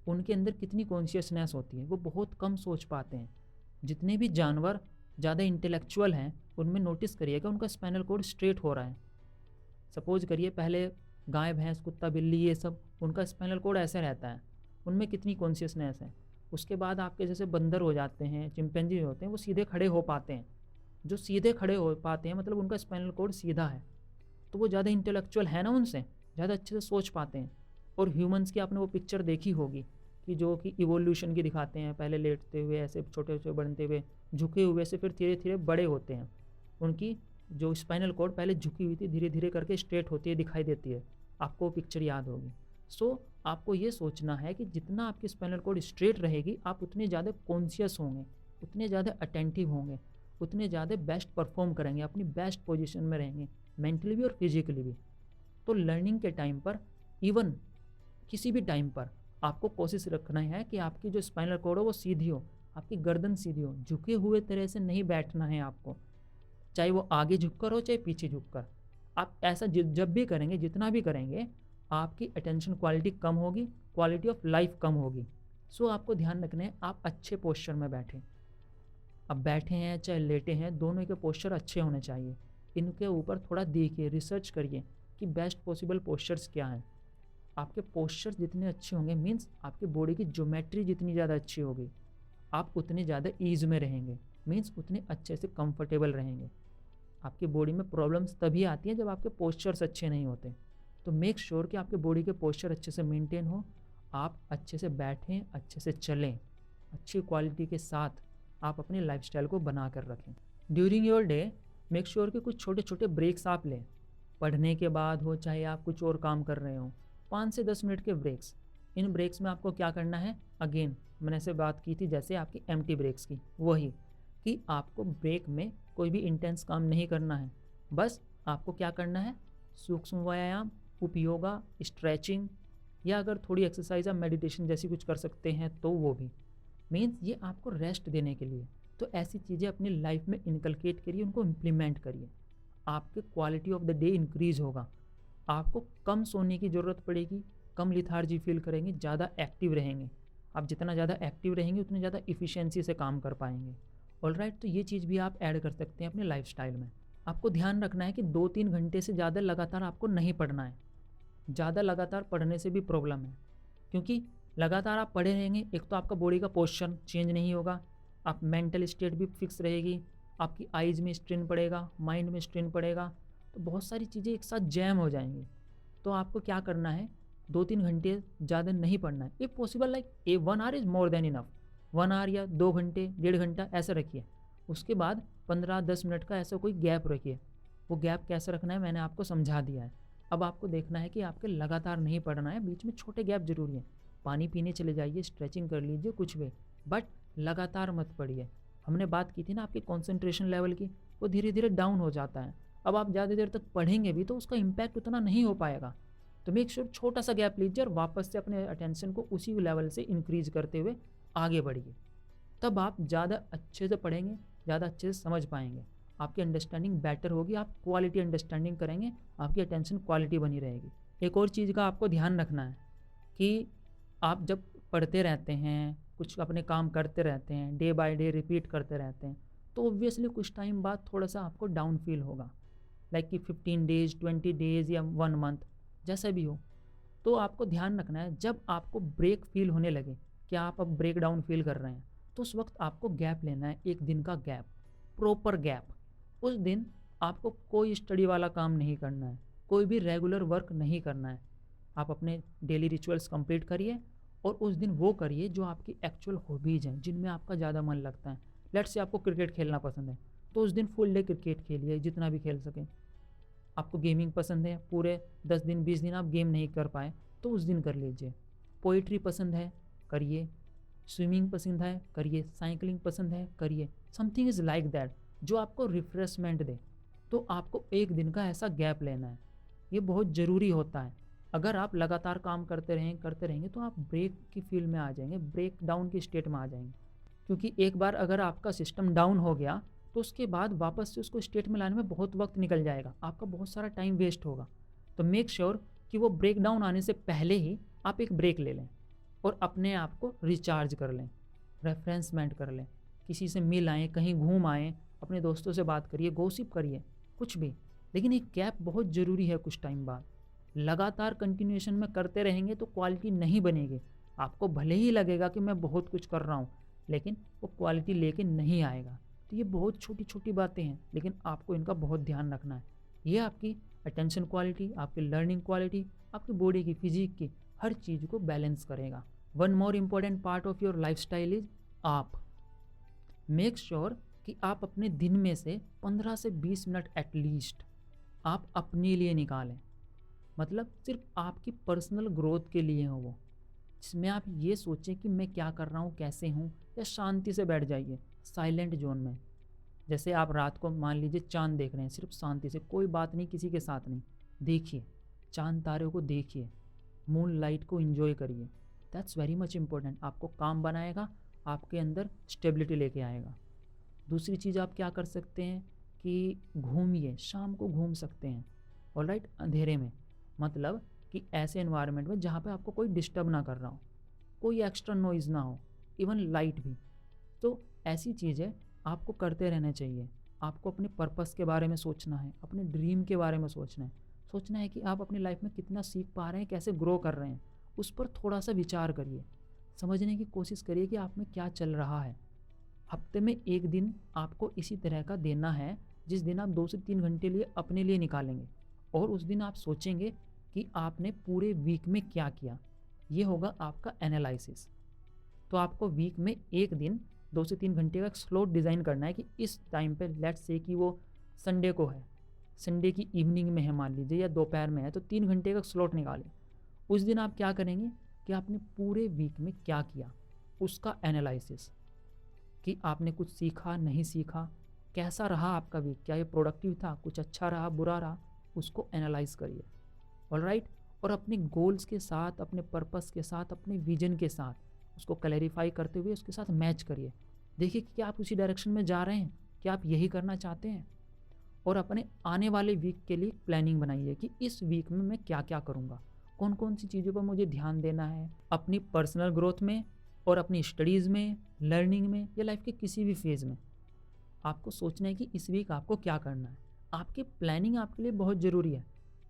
उनके अंदर कितनी कॉन्शियसनेस होती है, वो बहुत कम सोच पाते हैं। जितने भी जानवर ज़्यादा इंटेलेक्चुअल हैं उनमें नोटिस करिएगा उनका स्पाइनल कॉर्ड स्ट्रेट हो रहा है। सपोज करिए पहले गाय, भैंस, कुत्ता, बिल्ली, ये सब उनका स्पाइनल कॉर्ड ऐसे रहता है, उनमें कितनी कॉन्शियसनेस है। उसके बाद आपके जैसे बंदर हो जाते हैं, चिंपैंजी होते हैं, वो सीधे खड़े हो पाते हैं। जो सीधे खड़े हो पाते हैं मतलब उनका स्पाइनल कॉर्ड सीधा है, तो वो ज़्यादा इंटेलेक्चुअल है ना, उनसे ज़्यादा अच्छे से सोच पाते हैं। और ह्यूमंस की आपने वो पिक्चर देखी होगी कि जो कि इवोल्यूशन की दिखाते हैं, पहले लेटते हुए ऐसे छोटे छोटे बनते हुए, झुके हुए से फिर धीरे धीरे बड़े होते हैं। उनकी जो स्पाइनल कॉर्ड पहले झुकी हुई थी धीरे धीरे करके स्ट्रेट होती है, दिखाई देती है। आपको वो पिक्चर याद होगी। सो आपको ये सोचना है कि जितना आपकी स्पाइनल कॉर्ड स्ट्रेट रहेगी, आप उतने ज़्यादा कॉन्शियस होंगे, उतने ज़्यादा अटेंटिव होंगे, उतने ज़्यादा बेस्ट परफॉर्म करेंगे, अपनी बेस्ट पोजीशन में रहेंगे, मेंटली भी और फिजिकली भी। तो लर्निंग के टाइम पर, इवन किसी भी टाइम पर, आपको कोशिश रखना है कि आपकी जो स्पाइनल कॉर्ड हो वो सीधी हो, आपकी गर्दन सीधी हो, झुके हुए तरह से नहीं बैठना है आपको, चाहे वो आगे झुककर हो चाहे पीछे झुककर। आप ऐसा जब भी करेंगे, जितना भी करेंगे, आपकी अटेंशन क्वालिटी कम होगी, क्वालिटी ऑफ लाइफ कम होगी। सो आपको ध्यान रखना है आप अच्छे पोस्चर में बैठें। अब बैठे हैं चाहे लेटे हैं, दोनों के पोस्चर अच्छे होने चाहिए। इनके ऊपर थोड़ा देखिए, रिसर्च करिए कि बेस्ट पॉसिबल पोस्चर्स क्या हैं। आपके पोस्चर जितने अच्छे होंगे, मीन्स आपके बॉडी की ज्योमेट्री जितनी ज़्यादा अच्छी होगी, आप उतने ज़्यादा ईज में रहेंगे, मीन्स उतने अच्छे से कंफर्टेबल रहेंगे। आपकी बॉडी में प्रॉब्लम्स तभी आती हैं जब आपके पोस्चर्स अच्छे नहीं होते। तो मेक श्योर कि आपके बॉडी के पोस्चर अच्छे से मेंटेन हो, आप अच्छे से बैठें, अच्छे से चलें, अच्छी क्वालिटी के साथ आप अपनी लाइफस्टाइल को बना कर रखें। During your day make sure कि कुछ छोटे छोटे ब्रेक्स आप लें, पढ़ने के बाद हो चाहे आप कुछ और काम कर रहे हो, 5 से 10 मिनट के ब्रेक्स। इन ब्रेक्स में आपको क्या करना है, अगेन मैंने ऐसे बात की थी जैसे आपकी एम्प्टी ब्रेक्स की, वही कि आपको ब्रेक में कोई भी इंटेंस काम नहीं करना है। बस आपको क्या करना है, सूक्ष्म व्यायाम, उपयोगा, स्ट्रेचिंग, या अगर थोड़ी एक्सरसाइज आप मेडिटेशन जैसी कुछ कर सकते हैं तो वो भी। मीन्स ये आपको रेस्ट देने के लिए। तो ऐसी चीज़ें अपनी लाइफ में इनकलकेट करिए, उनको इम्प्लीमेंट करिए। आपके quality of the day increase होगा, आपको कम सोने की ज़रूरत पड़ेगी, कम लिथार्जी फील करेंगे, ज़्यादा एक्टिव रहेंगे। आप जितना ज़्यादा एक्टिव रहेंगे उतनी ज़्यादा इफ़िशियंसी से काम कर पाएंगे। ऑलराइट, तो ये चीज़ भी आप ऐड कर सकते हैं अपने लाइफस्टाइल में। आपको ध्यान रखना है कि 2-3 घंटे से ज़्यादा लगातार आपको नहीं पढ़ना है। ज़्यादा लगातार पढ़ने से भी प्रॉब्लम है, क्योंकि लगातार आप पढ़े रहेंगे, एक तो आपका बॉडी का पोस्चर चेंज नहीं होगा, आप मेंटल स्टेट भी फिक्स रहेगी, आपकी आइज़ में स्ट्रेन पड़ेगा, माइंड में स्ट्रेन पड़ेगा, तो बहुत सारी चीज़ें एक साथ जैम हो जाएंगी। तो आपको क्या करना है, 2-3 घंटे ज़्यादा नहीं पढ़ना है। If possible like 1 hour is more than enough, 1 hour या 2 घंटे, 1.5 घंटा ऐसा रखिए। उसके बाद 15-10 मिनट का ऐसा कोई गैप रखिए। वो गैप कैसे रखना है मैंने आपको समझा दिया है। अब आपको देखना है कि आपके लगातार नहीं पढ़ना है, बीच में छोटे गैप जरूरी हैं। पानी पीने चले जाइए, स्ट्रेचिंग कर लीजिए, कुछ भी, बट लगातार मत पढ़िए। हमने बात की थी ना आपके कंसंट्रेशन लेवल की, वो धीरे धीरे डाउन हो जाता है। अब आप ज़्यादा देर तक पढ़ेंगे भी तो उसका इम्पैक्ट उतना नहीं हो पाएगा। तो मेक श्योर छोटा सा गैप लीजिए और वापस से अपने अटेंशन को उसी लेवल से इंक्रीज करते हुए आगे बढ़िए। तब आप ज़्यादा अच्छे से पढ़ेंगे, ज़्यादा अच्छे से समझ पाएंगे, आपकी अंडरस्टैंडिंग बेटर होगी, आप क्वालिटी अंडरस्टैंडिंग करेंगे, आपकी अटेंशन क्वालिटी बनी रहेगी। एक और चीज़ का आपको ध्यान रखना है कि आप जब पढ़ते रहते हैं, कुछ अपने काम करते रहते हैं, डे बाय डे रिपीट करते रहते हैं, तो ऑब्वियसली कुछ टाइम बाद थोड़ा सा आपको डाउन फील होगा, लाइक कि 15 डेज, 20 डेज या 1 मंथ, जैसा भी हो। तो आपको ध्यान रखना है, जब आपको ब्रेक फील होने लगे कि आप अब ब्रेक डाउन फील कर रहे हैं, तो उस वक्त आपको गैप लेना है, 1 दिन का गैप, प्रॉपर गैप। उस दिन आपको कोई स्टडी वाला काम नहीं करना है, कोई भी रेगुलर वर्क नहीं करना है। आप अपने डेली रिचुअल्स कंप्लीट करिए और उस दिन वो करिए जो आपकी एक्चुअल हॉबीज़ हैं, जिनमें आपका ज़्यादा मन लगता है। लेट्स से आपको क्रिकेट खेलना पसंद है, तो उस दिन फुल डे क्रिकेट खेलिए, जितना भी खेल सकें। आपको गेमिंग पसंद है, पूरे 10 दिन 20 दिन आप गेम नहीं कर पाए, तो उस दिन कर लीजिए। पोइट्री पसंद है, करिए। स्विमिंग पसंद है, करिए। साइकिलिंग पसंद है, करिए। समथिंग इज़ लाइक दैट जो आपको रिफ्रेशमेंट दे। तो आपको 1 दिन का ऐसा गैप लेना है, ये बहुत ज़रूरी होता है। अगर आप लगातार काम करते रहेंगे तो आप ब्रेक की फील्ड में आ जाएंगे, ब्रेक डाउन की स्टेट में आ जाएंगे। क्योंकि एक बार अगर आपका सिस्टम डाउन हो गया, तो उसके बाद वापस से उसको स्टेट में लाने में बहुत वक्त निकल जाएगा, आपका बहुत सारा टाइम वेस्ट होगा। तो मेक श्योर कि वो ब्रेक डाउन आने से पहले ही आप एक ब्रेक ले लें और अपने आप को रिचार्ज कर लें, रेफ्रेशमेंट कर लें, किसी से मिल आएँ, कहीं घूम आएँ, अपने दोस्तों से बात करिए, गॉसिप करिए, कुछ भी। लेकिन एक गैप बहुत ज़रूरी है कुछ टाइम बाद। लगातार कंटिन्यूएशन में करते रहेंगे तो क्वालिटी नहीं बनेगी। आपको भले ही लगेगा कि मैं बहुत कुछ कर रहा हूँ, लेकिन वो क्वालिटी लेके नहीं आएगा। तो ये बहुत छोटी छोटी बातें हैं, लेकिन आपको इनका बहुत ध्यान रखना है। ये आपकी अटेंशन क्वालिटी, आपकी लर्निंग क्वालिटी, आपकी बॉडी की, फिजिक की, हर चीज़ को बैलेंस करेगा। One more important part of your life style is आप। मेक श्योर कि आप अपने दिन में से 15 से 20 मिनट एटलीस्ट आप अपने लिए निकालें। मतलब सिर्फ आपकी पर्सनल ग्रोथ के लिए हो वो, जिसमें आप ये सोचें कि मैं क्या कर रहा हूँ, कैसे हूँ। या शांति से बैठ जाइए साइलेंट जोन में। जैसे आप रात को मान लीजिए चांद देख रहे हैं, सिर्फ शांति से, कोई बात नहीं, किसी के साथ नहीं, देखिए चांद तारों को, देखिए मून लाइट को एंजॉय करिए। That's very much important. आपको काम बनाएगा, आपके अंदर स्टेबिलिटी लेके आएगा। दूसरी चीज़ आप क्या कर सकते हैं कि घूमिए, शाम को घूम सकते हैं, ऑलराइट, अंधेरे में। मतलब कि ऐसे एनवायरनमेंट में जहाँ पे आपको कोई डिस्टर्ब ना कर रहा हो, कोई एक्स्ट्रा नॉइज़ ना हो, इवन लाइट भी। तो ऐसी चीज़ें आपको करते रहना चाहिए। आपको अपने पर्पस के बारे में सोचना है, अपने ड्रीम के बारे में सोचना है कि आप अपनी लाइफ में कितना सीख पा रहे हैं, कैसे ग्रो कर रहे हैं, उस पर थोड़ा सा विचार करिए। समझने की कोशिश करिए कि आप में क्या चल रहा है। हफ्ते में 1 दिन आपको इसी तरह का देना है, जिस दिन आप 2 से 3 घंटे लिए अपने लिए निकालेंगे, और उस दिन आप सोचेंगे कि आपने पूरे वीक में क्या किया। ये होगा आपका एनालिसिस। तो आपको वीक में 1 दिन 2 से 3 घंटे का स्लॉट डिज़ाइन करना है कि इस टाइम पे, लेट्स से कि वो संडे को है, संडे की इवनिंग में है मान लीजिए, या दोपहर में है, तो 3 घंटे का स्लॉट निकालें। उस दिन आप क्या करेंगे कि आपने पूरे वीक में क्या किया, उसका एनालिसिस, कि आपने कुछ सीखा, नहीं सीखा, कैसा रहा आपका वीक, क्या ये प्रोडक्टिव था, कुछ अच्छा रहा, बुरा रहा, उसको एनालाइज करिए। ऑलराइट। और अपने गोल्स के साथ, अपने पर्पस के साथ, अपने विजन के साथ उसको क्लैरिफाई करते हुए उसके साथ मैच करिए। देखिए कि क्या आप उसी डायरेक्शन में जा रहे हैं, क्या आप यही करना चाहते हैं। और अपने आने वाले वीक के लिए प्लानिंग बनाइए कि इस वीक में मैं क्या क्या करूँगा, कौन कौन सी चीज़ों पर मुझे ध्यान देना है, अपनी पर्सनल ग्रोथ में और अपनी स्टडीज़ में, लर्निंग में, या लाइफ के किसी भी फेज़ में। आपको सोचना है कि इस वीक आपको क्या करना है। आपकी प्लानिंग आपके लिए बहुत ज़रूरी है।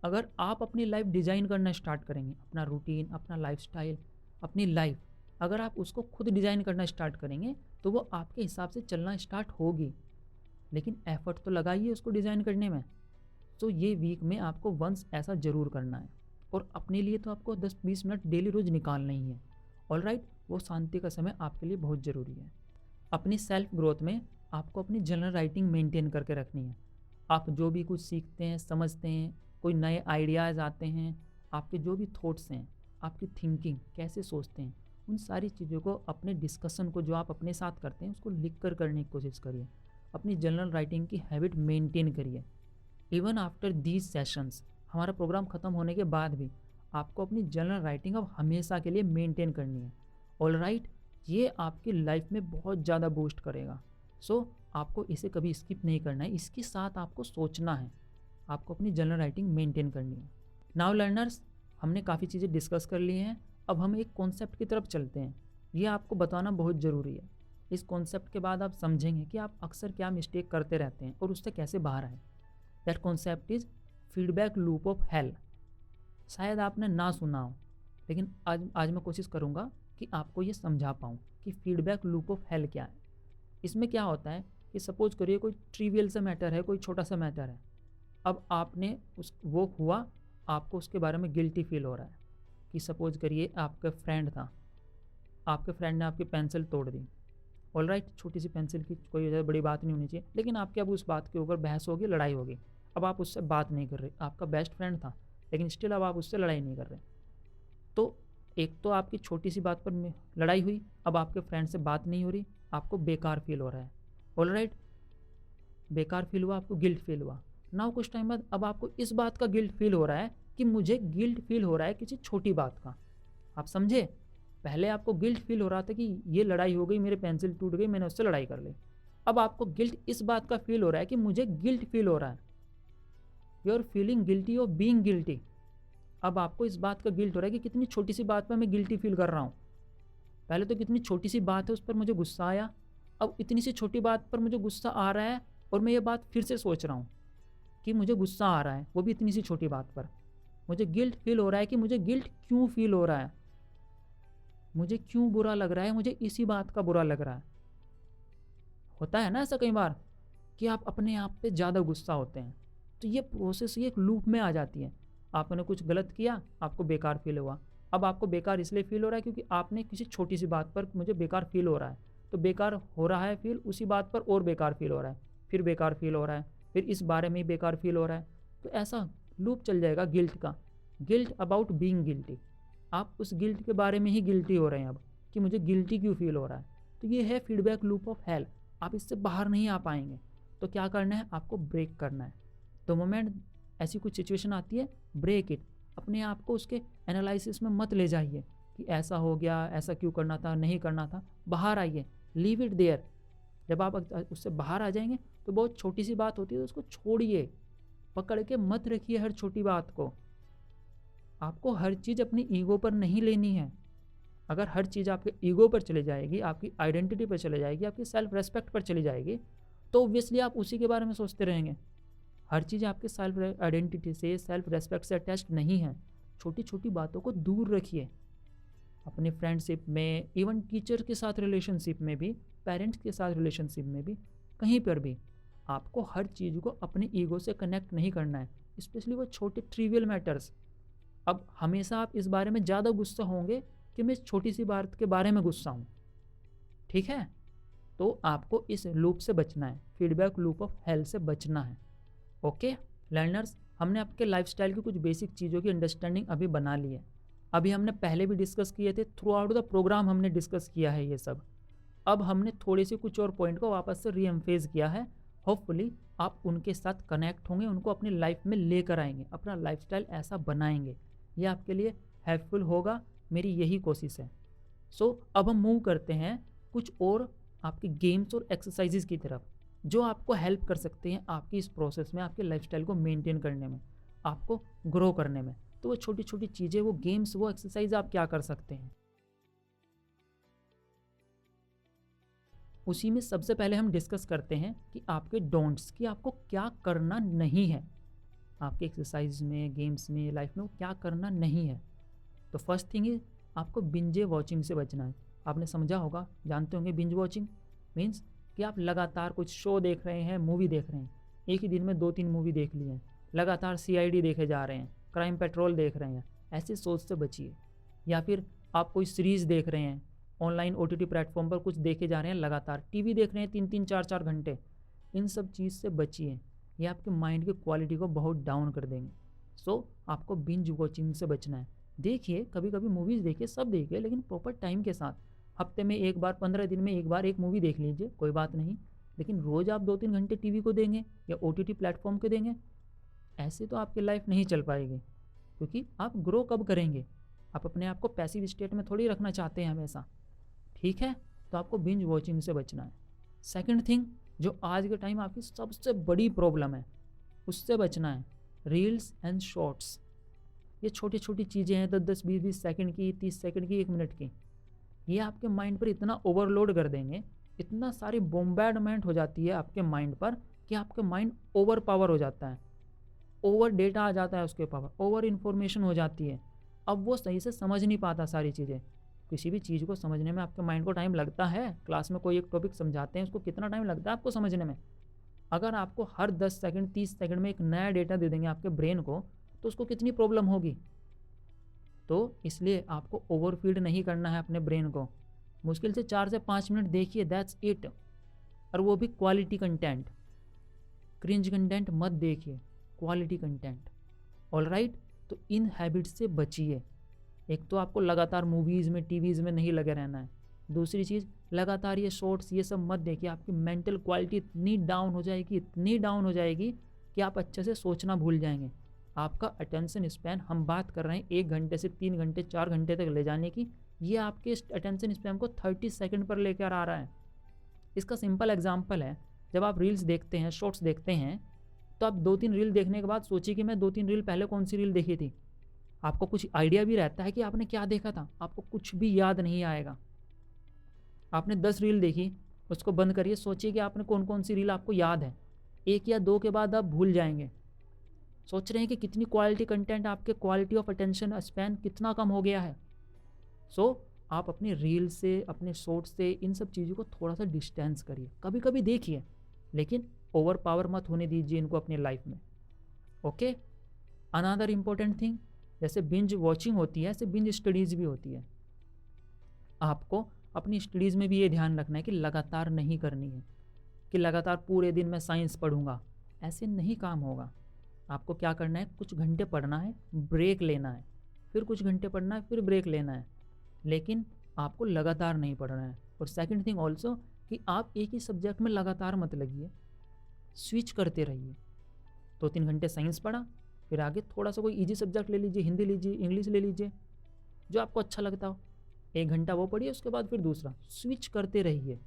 अगर आप अपनी लाइफ डिज़ाइन करना स्टार्ट करेंगे, अपना रूटीन, अपना लाइफस्टाइल, अपनी लाइफ, अगर आप उसको खुद डिज़ाइन करना स्टार्ट करेंगे तो वो आपके हिसाब से चलना स्टार्ट होगी। लेकिन एफर्ट तो लगाइए उसको डिज़ाइन करने में। तो ये वीक में आपको वंस ऐसा ज़रूर करना है, और अपने लिए तो आपको 10-20 मिनट डेली रोज़ निकालना ही है। ऑलराइट। वो शांति का समय आपके लिए बहुत ज़रूरी है। अपनी सेल्फ ग्रोथ में आपको अपनी जनरल राइटिंग मेंटेन करके रखनी है। आप जो भी कुछ सीखते हैं, समझते हैं, कोई नए आइडियाज़ आते हैं, आपके जो भी थॉट्स हैं, आपकी थिंकिंग, कैसे सोचते हैं, उन सारी चीज़ों को, अपने डिस्कशन को जो आप अपने साथ करते हैं, उसको लिख कर करने की कोशिश करिए। अपनी जनरल राइटिंग की हैबिट मेंटेन करिए। इवन आफ्टर दीज सेशंस, हमारा प्रोग्राम ख़त्म होने के बाद भी आपको अपनी जनरल राइटिंग अब हमेशा के लिए मेंटेन करनी है। ऑलराइट। ये आपकी लाइफ में बहुत ज़्यादा बूस्ट करेगा। सो आपको इसे कभी स्किप नहीं करना है, इसके साथ आपको सोचना है, आपको अपनी जर्नल राइटिंग मेंटेन करनी है। नाउ लर्नर्स, हमने काफ़ी चीज़ें डिस्कस कर ली हैं, अब हम एक कॉन्सेप्ट की तरफ चलते हैं। ये आपको बताना बहुत ज़रूरी है। इस कॉन्सेप्ट के बाद आप समझेंगे कि आप अक्सर क्या मिस्टेक करते रहते हैं और उससे कैसे बाहर आए। That concept is feedback loop of hell. शायद आपने ना सुना हो, लेकिन आज मैं कोशिश करूँगा कि आपको ये समझा पाऊँ कि फीडबैक लूप ऑफ हेल क्या है। इसमें क्या होता है कि सपोज करिए कोई ट्रिवियल सा मैटर है, कोई छोटा सा मैटर है। अब आपने उस वो हुआ, आपको उसके बारे में गिल्टी फील हो रहा है कि सपोज करिए आपका फ्रेंड था, आपके फ्रेंड ने आपकी पेंसिल तोड़ दी। ऑल राइट, छोटी सी पेंसिल की कोई ज़्यादा बड़ी बात नहीं होनी चाहिए, लेकिन आपके अब उस बात के ऊपर बहस होगी, लड़ाई होगी। अब आप उससे बात नहीं कर रहे, आपका बेस्ट फ्रेंड था, लेकिन स्टिल अब आप उससे लड़ाई नहीं कर रहे। तो एक तो आपकी छोटी सी बात पर लड़ाई हुई, अब आपके फ्रेंड से बात नहीं हो रही, आपको बेकार फील हो रहा है। ऑल राइट, बेकार फील हुआ, आपको गिल्ट फील हुआ। ना कुछ टाइम बाद अब आपको इस बात का गिल्ट फील हो रहा है कि मुझे गिल्ट फील हो रहा है किसी छोटी बात का। आप समझे? पहले आपको गिल्ट फील हो रहा था कि ये लड़ाई हो गई, मेरी पेंसिल टूट गई, मैंने उससे लड़ाई कर ली। अब आपको गिल्ट इस बात का फील हो रहा है कि मुझे गिल्ट फील हो रहा है। You are feeling guilty of being guilty. अब आपको इस बात का गिल्ट हो रहा है कि कितनी छोटी सी बात पर मैं गिल्टी फील कर रहा हूँ। पहले तो कितनी छोटी सी बात है उस पर मुझे गुस्सा आया, अब इतनी सी छोटी बात पर मुझे गुस्सा आ रहा है और मैं ये बात फिर से सोच रहा हूँ कि मुझे गुस्सा आ रहा है, वो भी इतनी सी छोटी बात पर। मुझे गिल्ट फील हो रहा है कि मुझे गिल्ट क्यों फील हो रहा है, मुझे क्यों बुरा लग रहा है, मुझे इसी बात का बुरा लग रहा है। होता है ना ऐसा कई बार कि आप अपने आप पे ज़्यादा गुस्सा होते हैं। तो ये प्रोसेस ये एक लूप में आ जाती है। आपने कुछ गलत किया, आपको बेकार फील हुआ। अब आपको बेकार इसलिए फील हो रहा है क्योंकि आपने किसी छोटी सी बात पर मुझे बेकार फील हो रहा है, तो बेकार हो रहा है फील, उसी बात पर और बेकार फील हो रहा है, फिर बेकार फील हो रहा है, फिर इस बारे में ही बेकार फील हो रहा है। तो ऐसा लूप चल जाएगा गिल्ट का। Guilt about being guilty. आप उस गिल्ट के बारे में ही गिल्टी हो रहे हैं अब कि मुझे गिल्टी क्यों फील हो रहा है। तो ये है फीडबैक लूप ऑफ हेल। आप इससे बाहर नहीं आ पाएंगे। तो क्या करना है, आपको ब्रेक करना है। तो मोमेंट ऐसी कुछ सिचुएशन आती है, ब्रेक इट। अपने आप को उसके एनालिसिस में मत ले जाइए कि ऐसा हो गया, ऐसा क्यों करना था, नहीं करना था। बाहर आइए, लीव इट देयर। जब आप उससे बाहर आ जाएंगे तो बहुत छोटी सी बात होती है तो उसको छोड़िए, पकड़ के मत रखिए हर छोटी बात को। आपको हर चीज़ अपनी ईगो पर नहीं लेनी है। अगर हर चीज़ आपके ईगो पर चली जाएगी, आपकी आइडेंटिटी पर चली जाएगी, आपकी सेल्फ रेस्पेक्ट पर चली जाएगी, तो ऑब्वियसली आप उसी के बारे में सोचते रहेंगे। हर चीज़ आपके सेल्फ आइडेंटिटी से, सेल्फ रेस्पेक्ट से अटैच्ड नहीं है। छोटी छोटी बातों को दूर रखिए। अपनी फ्रेंडशिप में, इवन टीचर के साथ रिलेशनशिप में भी, पेरेंट्स के साथ रिलेशनशिप में भी, कहीं पर भी आपको हर चीज़ को अपनी ईगो से कनेक्ट नहीं करना है, स्पेशली वो छोटे ट्रिवियल मैटर्स। अब हमेशा आप इस बारे में ज़्यादा गुस्सा होंगे कि मैं इस छोटी सी बात के बारे में गुस्सा हूँ, ठीक है? तो आपको इस लूप से बचना है, फीडबैक लूप ऑफ हेल से बचना है। ओके लर्नर्स, हमने आपके लाइफस्टाइल की कुछ बेसिक चीज़ों की अंडरस्टैंडिंग अभी बना ली है। अभी हमने पहले भी डिस्कस किए थे, थ्रू आउट द प्रोग्राम हमने डिस्कस किया है ये सब। अब हमने थोड़े से कुछ और पॉइंट को वापस से रीएम्फेज किया है। होपफुली आप उनके साथ कनेक्ट होंगे, उनको अपनी लाइफ में लेकर आएंगे, अपना लाइफस्टाइल ऐसा बनाएंगे। ये आपके लिए हेल्पफुल होगा, मेरी यही कोशिश है। सो अब हम मूव करते हैं कुछ और आपके गेम्स और एक्सरसाइजेज की तरफ, जो आपको हेल्प कर सकते हैं आपकी इस प्रोसेस में, आपके लाइफस्टाइल को मेंटेन करने में, आपको ग्रो करने में। तो वो छोटी छोटी चीज़ें, वो गेम्स, वो एक्सरसाइज आप क्या कर सकते हैं। उसी में सबसे पहले हम डिस्कस करते हैं कि आपके डोंट्स, कि आपको क्या करना नहीं है आपके एक्सरसाइज में, गेम्स में, लाइफ में, वो क्या करना नहीं है। तो फर्स्ट थिंग इज आपको बिंजे वॉचिंग से बचना है। आपने समझा होगा, जानते होंगे बिंज वॉचिंग मीन्स कि आप लगातार कुछ शो देख रहे हैं, मूवी देख रहे हैं, एक ही दिन में 2-3 मूवी देख ली हैं, लगातार सीआईडी देखे जा रहे हैं, क्राइम पेट्रोल देख रहे हैं। ऐसे सोच से बचिए। या फिर आप कोई सीरीज़ देख रहे हैं, ऑनलाइन ओटीटी प्लेटफॉर्म पर कुछ देखे जा रहे हैं, लगातार टीवी देख रहे हैं 3-3 4-4 घंटे, इन सब चीज़ से बचिए। ये आपके माइंड की क्वालिटी को बहुत डाउन कर देंगे। सो आपको बिंज वॉचिंग से बचना है। देखिए, कभी कभी मूवीज़ देखिए, सब देखिए, लेकिन प्रॉपर टाइम के साथ। हफ्ते में एक बार, 15 दिन में एक बार एक मूवी देख लीजिए, कोई बात नहीं। लेकिन रोज़ आप 2-3 घंटे टीवी को देंगे या ओटीटी प्लेटफॉर्म को देंगे, ऐसे तो आपकी लाइफ नहीं चल पाएगी। क्योंकि आप ग्रो कब करेंगे? आप अपने आप को पैसिव स्टेट में थोड़ी रखना चाहते हैं हमेशा, ठीक है, तो आपको बिंज वॉचिंग से बचना है। सेकंड थिंग, जो आज के टाइम आपकी सबसे बड़ी प्रॉब्लम है, उससे बचना है, रील्स एंड शॉर्ट्स। ये छोटी छोटी चीज़ें हैं, 10-10, 20-20 सेकंड की, 30 सेकंड की, 1 मिनट की, ये आपके माइंड पर इतना ओवरलोड कर देंगे, इतना सारी बोम्बैडमेंट हो जाती है आपके माइंड पर कि आपके माइंड ओवर पावर हो जाता है, ओवर डेटा आ जाता है उसके पावर, ओवर इन्फॉर्मेशन हो जाती है। अब वो सही से समझ नहीं पाता सारी चीज़ें। किसी भी चीज़ को समझने में आपके माइंड को टाइम लगता है। क्लास में कोई एक टॉपिक समझाते हैं, उसको कितना टाइम लगता है आपको समझने में? अगर आपको हर 10 सेकंड 30 सेकंड में एक नया डेटा दे देंगे आपके ब्रेन को, तो उसको कितनी प्रॉब्लम होगी। तो इसलिए आपको ओवरफीड नहीं करना है अपने ब्रेन को। मुश्किल से 4 से 5 मिनट देखिए, दैट्स इट। और वो भी क्वालिटी कंटेंट, क्रिंज कंटेंट मत देखिए, क्वालिटी कंटेंट। ऑलराइट, तो इन हैबिट से बचिए। एक तो आपको लगातार मूवीज़ में, टीवीज़ में नहीं लगे रहना है। दूसरी चीज़, लगातार ये शॉर्ट्स ये सब मत देखिए। आपकी मेंटल क्वालिटी इतनी डाउन हो जाएगी, इतनी डाउन हो जाएगी कि आप अच्छे से सोचना भूल जाएंगे। आपका अटेंशन स्पैन, हम बात कर रहे हैं 1 घंटे से 3 घंटे 4 घंटे तक ले जाने की, ये आपके अटेंशन स्पैन को 30 सेकंड पर लेकर आ रहा है। इसका सिंपल एग्जांपल है, जब आप रील्स देखते हैं, शॉर्ट्स देखते हैं, तो आप 2-3 रील देखने के बाद सोचिए कि मैं 2-3 रील पहले कौन सी रील देखी थी। आपको कुछ आइडिया भी रहता है कि आपने क्या देखा था, आपको कुछ भी याद नहीं आएगा। आपने 10 रील देखी, उसको बंद करिए, सोचिए कि आपने कौन कौन सी रील आपको याद है। 1 या 2 के बाद आप भूल जाएंगे। सोच रहे हैं कि कितनी क्वालिटी कंटेंट, आपके क्वालिटी ऑफ अटेंशन स्पैन कितना कम हो गया है। आप अपनी रील से, अपने शॉर्ट से, इन सब चीज़ों को थोड़ा सा डिस्टेंस करिए। कभी कभी देखिए, लेकिन ओवर पावर मत होने दीजिए इनको अपनी लाइफ में। ओके, अनदर इम्पोर्टेंट थिंग, जैसे बिंज वॉचिंग होती है, ऐसे बिंज स्टडीज़ भी होती है। आपको अपनी स्टडीज़ में भी ये ध्यान रखना है कि लगातार नहीं करनी है, कि लगातार पूरे दिन मैं साइंस पढ़ूंगा, ऐसे नहीं काम होगा। आपको क्या करना है, कुछ घंटे पढ़ना है, ब्रेक लेना है, फिर कुछ घंटे पढ़ना है, फिर ब्रेक लेना है, लेकिन आपको लगातार नहीं पढ़ना है। और सेकंड थिंग ऑल्सो, कि आप एक ही सब्जेक्ट में लगातार मत लगिए, स्विच करते रहिए। 2-3 घंटे साइंस पढ़ा, फिर आगे थोड़ा सा कोई इजी सब्जेक्ट ले लीजिए, हिंदी लीजिए, इंग्लिश ले लीजिए, जो आपको अच्छा लगता हो। 1 घंटा वो पढ़िए, उसके बाद फिर दूसरा, स्विच करते रहिए।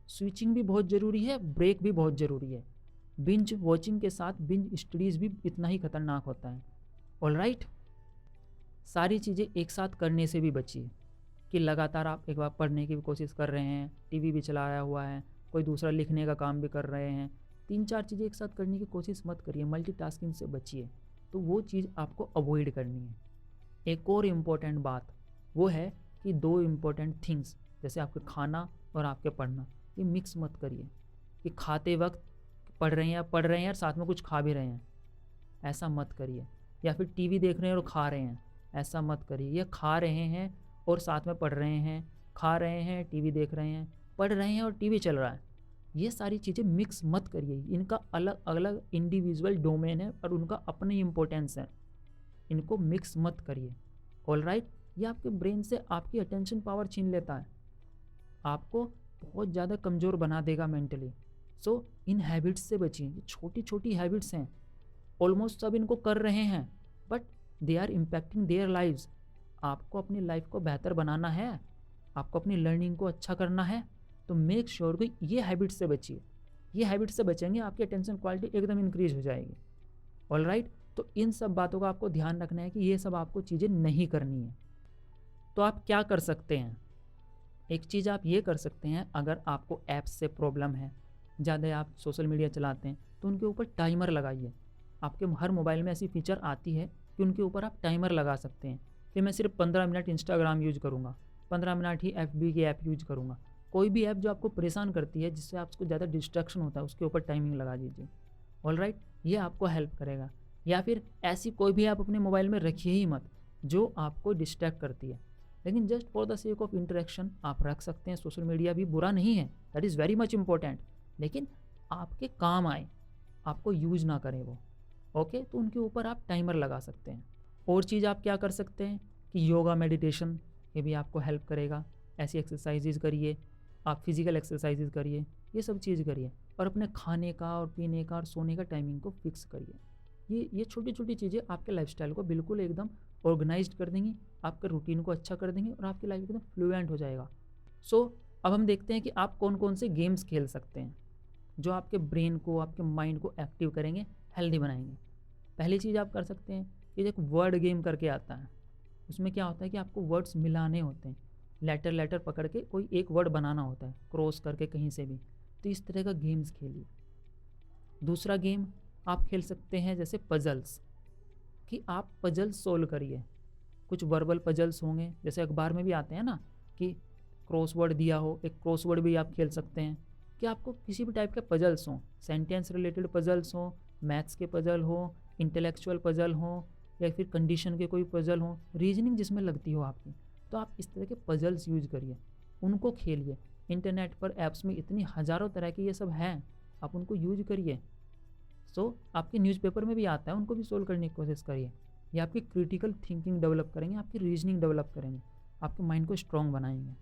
स्विचिंग भी बहुत ज़रूरी है, ब्रेक भी बहुत ज़रूरी है। बिंज वॉचिंग के साथ बिंज स्टडीज़ भी इतना ही खतरनाक होता है। ऑलराइट, सारी चीज़ें एक साथ करने से भी बचिए, कि लगातार आप एक बार पढ़ने की भी कोशिश कर रहे हैं, टीवी भी चलाया हुआ है, कोई दूसरा लिखने का काम भी कर रहे हैं, 3-4 चीज़ें एक साथ करने की कोशिश मत करिए, मल्टीटास्किंग से बचिए। तो वो चीज़ आपको अवॉइड करनी है। एक और इम्पोर्टेंट बात वो है कि 2 इम्पोर्टेंट थिंग्स, जैसे आपके खाना और आपके पढ़ना, ये मिक्स मत करिए कि खाते वक्त पढ़ रहे हैं और साथ में कुछ खा भी रहे हैं, ऐसा मत करिए। या फिर टीवी देख रहे हैं और खा रहे हैं, ऐसा मत करिए। या खा रहे हैं और साथ में पढ़ रहे हैं, खा रहे हैं, टीवी देख रहे हैं, पढ़ रहे हैं और टीवी चल रहा है, ये सारी चीज़ें मिक्स मत करिए। इनका अलग अलग इंडिविजुअल डोमेन है और उनका अपनी इम्पोर्टेंस है, इनको मिक्स मत करिए। ऑलराइट, ये आपके ब्रेन से आपकी अटेंशन पावर छीन लेता है, आपको बहुत ज़्यादा कमज़ोर बना देगा मेंटली। इन हैबिट्स से बचिए। ये छोटी छोटी हैबिट्स हैं, ऑलमोस्ट सब इनको कर रहे हैं, but they are impacting their lives. आपको अपनी लाइफ को बेहतर बनाना है, आपको अपनी लर्निंग को अच्छा करना है, तो मेक श्योर कि ये हैबिट से बचिए। ये हैबिट से बचेंगे, आपकी अटेंशन क्वालिटी एकदम इंक्रीज हो जाएगी। ऑलराइट, तो इन सब बातों का आपको ध्यान रखना है कि ये सब आपको चीज़ें नहीं करनी है। तो आप क्या कर सकते हैं? एक चीज़ आप ये कर सकते हैं, अगर आपको ऐप्स से प्रॉब्लम है, ज़्यादा आप सोशल मीडिया चलाते हैं, तो उनके ऊपर टाइमर लगाइए। आपके हर मोबाइल में ऐसी फीचर आती है कि उनके ऊपर आप टाइमर लगा सकते हैं कि मैं सिर्फ 15 मिनट इंस्टाग्राम यूज करूँगा, 15 मिनट ही FB की ऐप यूज करूँगा। कोई भी ऐप जो आपको परेशान करती है, जिससे आपको ज़्यादा डिस्ट्रैक्शन होता है, उसके ऊपर टाइमिंग लगा दीजिए। ऑलराइट, ये आपको हेल्प करेगा। या फिर ऐसी कोई भी ऐप अपने मोबाइल में रखिए ही मत जो आपको डिस्ट्रैक्ट करती है, लेकिन just for the sake of interaction आप रख सकते हैं। सोशल मीडिया भी बुरा नहीं है, that is very much important, लेकिन आपके काम आए, आपको यूज ना करें वो। ओके, तो उनके ऊपर आप टाइमर लगा सकते हैं। और चीज़ आप क्या कर सकते हैं कि योगा, मेडिटेशन, ये भी आपको हेल्प करेगा। ऐसी एक्सरसाइजेज करिए, आप फिज़िकल एक्सरसाइजेज करिए, ये सब चीज़ करिए। और अपने खाने का और पीने का और सोने का टाइमिंग को फिक्स करिए। ये छोटी छोटी चीज़ें आपके लाइफस्टाइल को बिल्कुल एकदम ऑर्गेनाइज्ड कर देंगी, आपके रूटीन को अच्छा कर देंगी और आपकी लाइफ एकदम फ्लुएंट हो जाएगा। सो अब हम देखते हैं कि आप कौन कौन से गेम्स खेल सकते हैं जो आपके ब्रेन को, आपके माइंड को एक्टिव करेंगे, हेल्दी बनाएंगे। पहली चीज़ आप कर सकते हैं कि एक वर्ड गेम करके आता है। उसमें क्या होता है कि आपको वर्ड्स मिलाने होते हैं, लेटर लेटर पकड़ के कोई एक वर्ड बनाना होता है, क्रॉस करके कहीं से भी। तो इस तरह का गेम्स खेलिए। दूसरा गेम आप खेल सकते हैं जैसे पजल्स, कि आप पजल सोल्व करिए। कुछ वर्बल पजल्स होंगे, जैसे अखबार में भी आते हैं ना कि क्रॉसवर्ड दिया हो, एक क्रॉसवर्ड भी आप खेल सकते हैं। कि आपको किसी भी टाइप के पजल्स हों, सेंटेंस रिलेटेड पजल्स हों, मैथ्स के पजल हो, इंटेलेक्चुअल पजल हो, या फिर कंडीशन के कोई पजल हो, रीजनिंग जिसमें लगती हो आपकी, तो आप इस तरह के पजल्स यूज करिए, उनको खेलिए। इंटरनेट पर ऐप्स में इतनी हज़ारों तरह के ये सब हैं, आप उनको यूज करिए। आपके न्यूज़पेपर में भी आता है, उनको भी सोल्व करने की कोशिश करिए। ये आपकी क्रिटिकल थिंकिंग डेवलप करेंगे, आपकी रीजनिंग डेवलप करेंगे, आपके माइंड को स्ट्रॉन्ग बनाएंगे।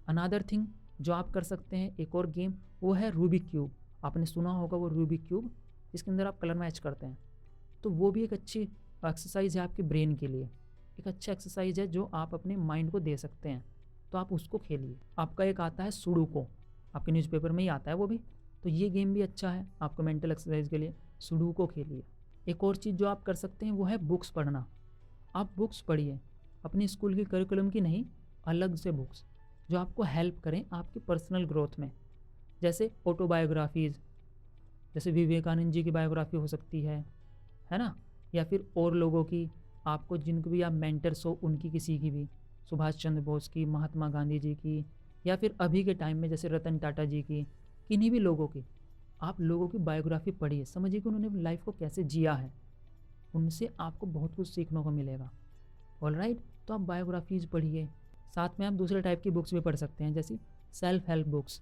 अनदर थिंग जो आप कर सकते हैं, एक और गेम, वो है रूबिक क्यूब। आपने सुना होगा वो रूबिक क्यूब, जिसके अंदर आप कलर मैच करते हैं। तो वो भी एक अच्छी एक्सरसाइज है आपके ब्रेन के लिए, एक अच्छा एक्सरसाइज है जो आप अपने माइंड को दे सकते हैं। तो आप उसको खेलिए। आपका एक आता है सुडोको, आपके न्यूज़पेपर में ही आता है वो भी। तो ये गेम भी अच्छा है आपको मेंटल एक्सरसाइज के लिए, सुडोको खेलिए। एक और चीज़ जो आप कर सकते हैं वो है बुक्स पढ़ना। आप बुक्स पढ़िए, अपनी स्कूल की करिकुलम की नहीं, अलग से बुक्स जो आपको हेल्प करें आपकी पर्सनल ग्रोथ में। जैसे ऑटोबायोग्राफीज़, जैसे विवेकानंद जी की बायोग्राफी हो सकती है ना, या फिर और लोगों की, आपको जिनको भी आप मेंटर्स हो उनकी, किसी की भी, सुभाष चंद्र बोस की, महात्मा गांधी जी की, या फिर अभी के टाइम में जैसे रतन टाटा जी की, किन्हीं भी लोगों की आप लोगों की बायोग्राफी पढ़िए, समझिए कि उन्होंने लाइफ को कैसे जिया है। उनसे आपको बहुत कुछ सीखने को मिलेगा। ऑलराइट, तो आप बायोग्राफीज़ पढ़िए। साथ में आप दूसरे टाइप की बुक्स भी पढ़ सकते हैं, जैसे सेल्फ हेल्प बुक्स,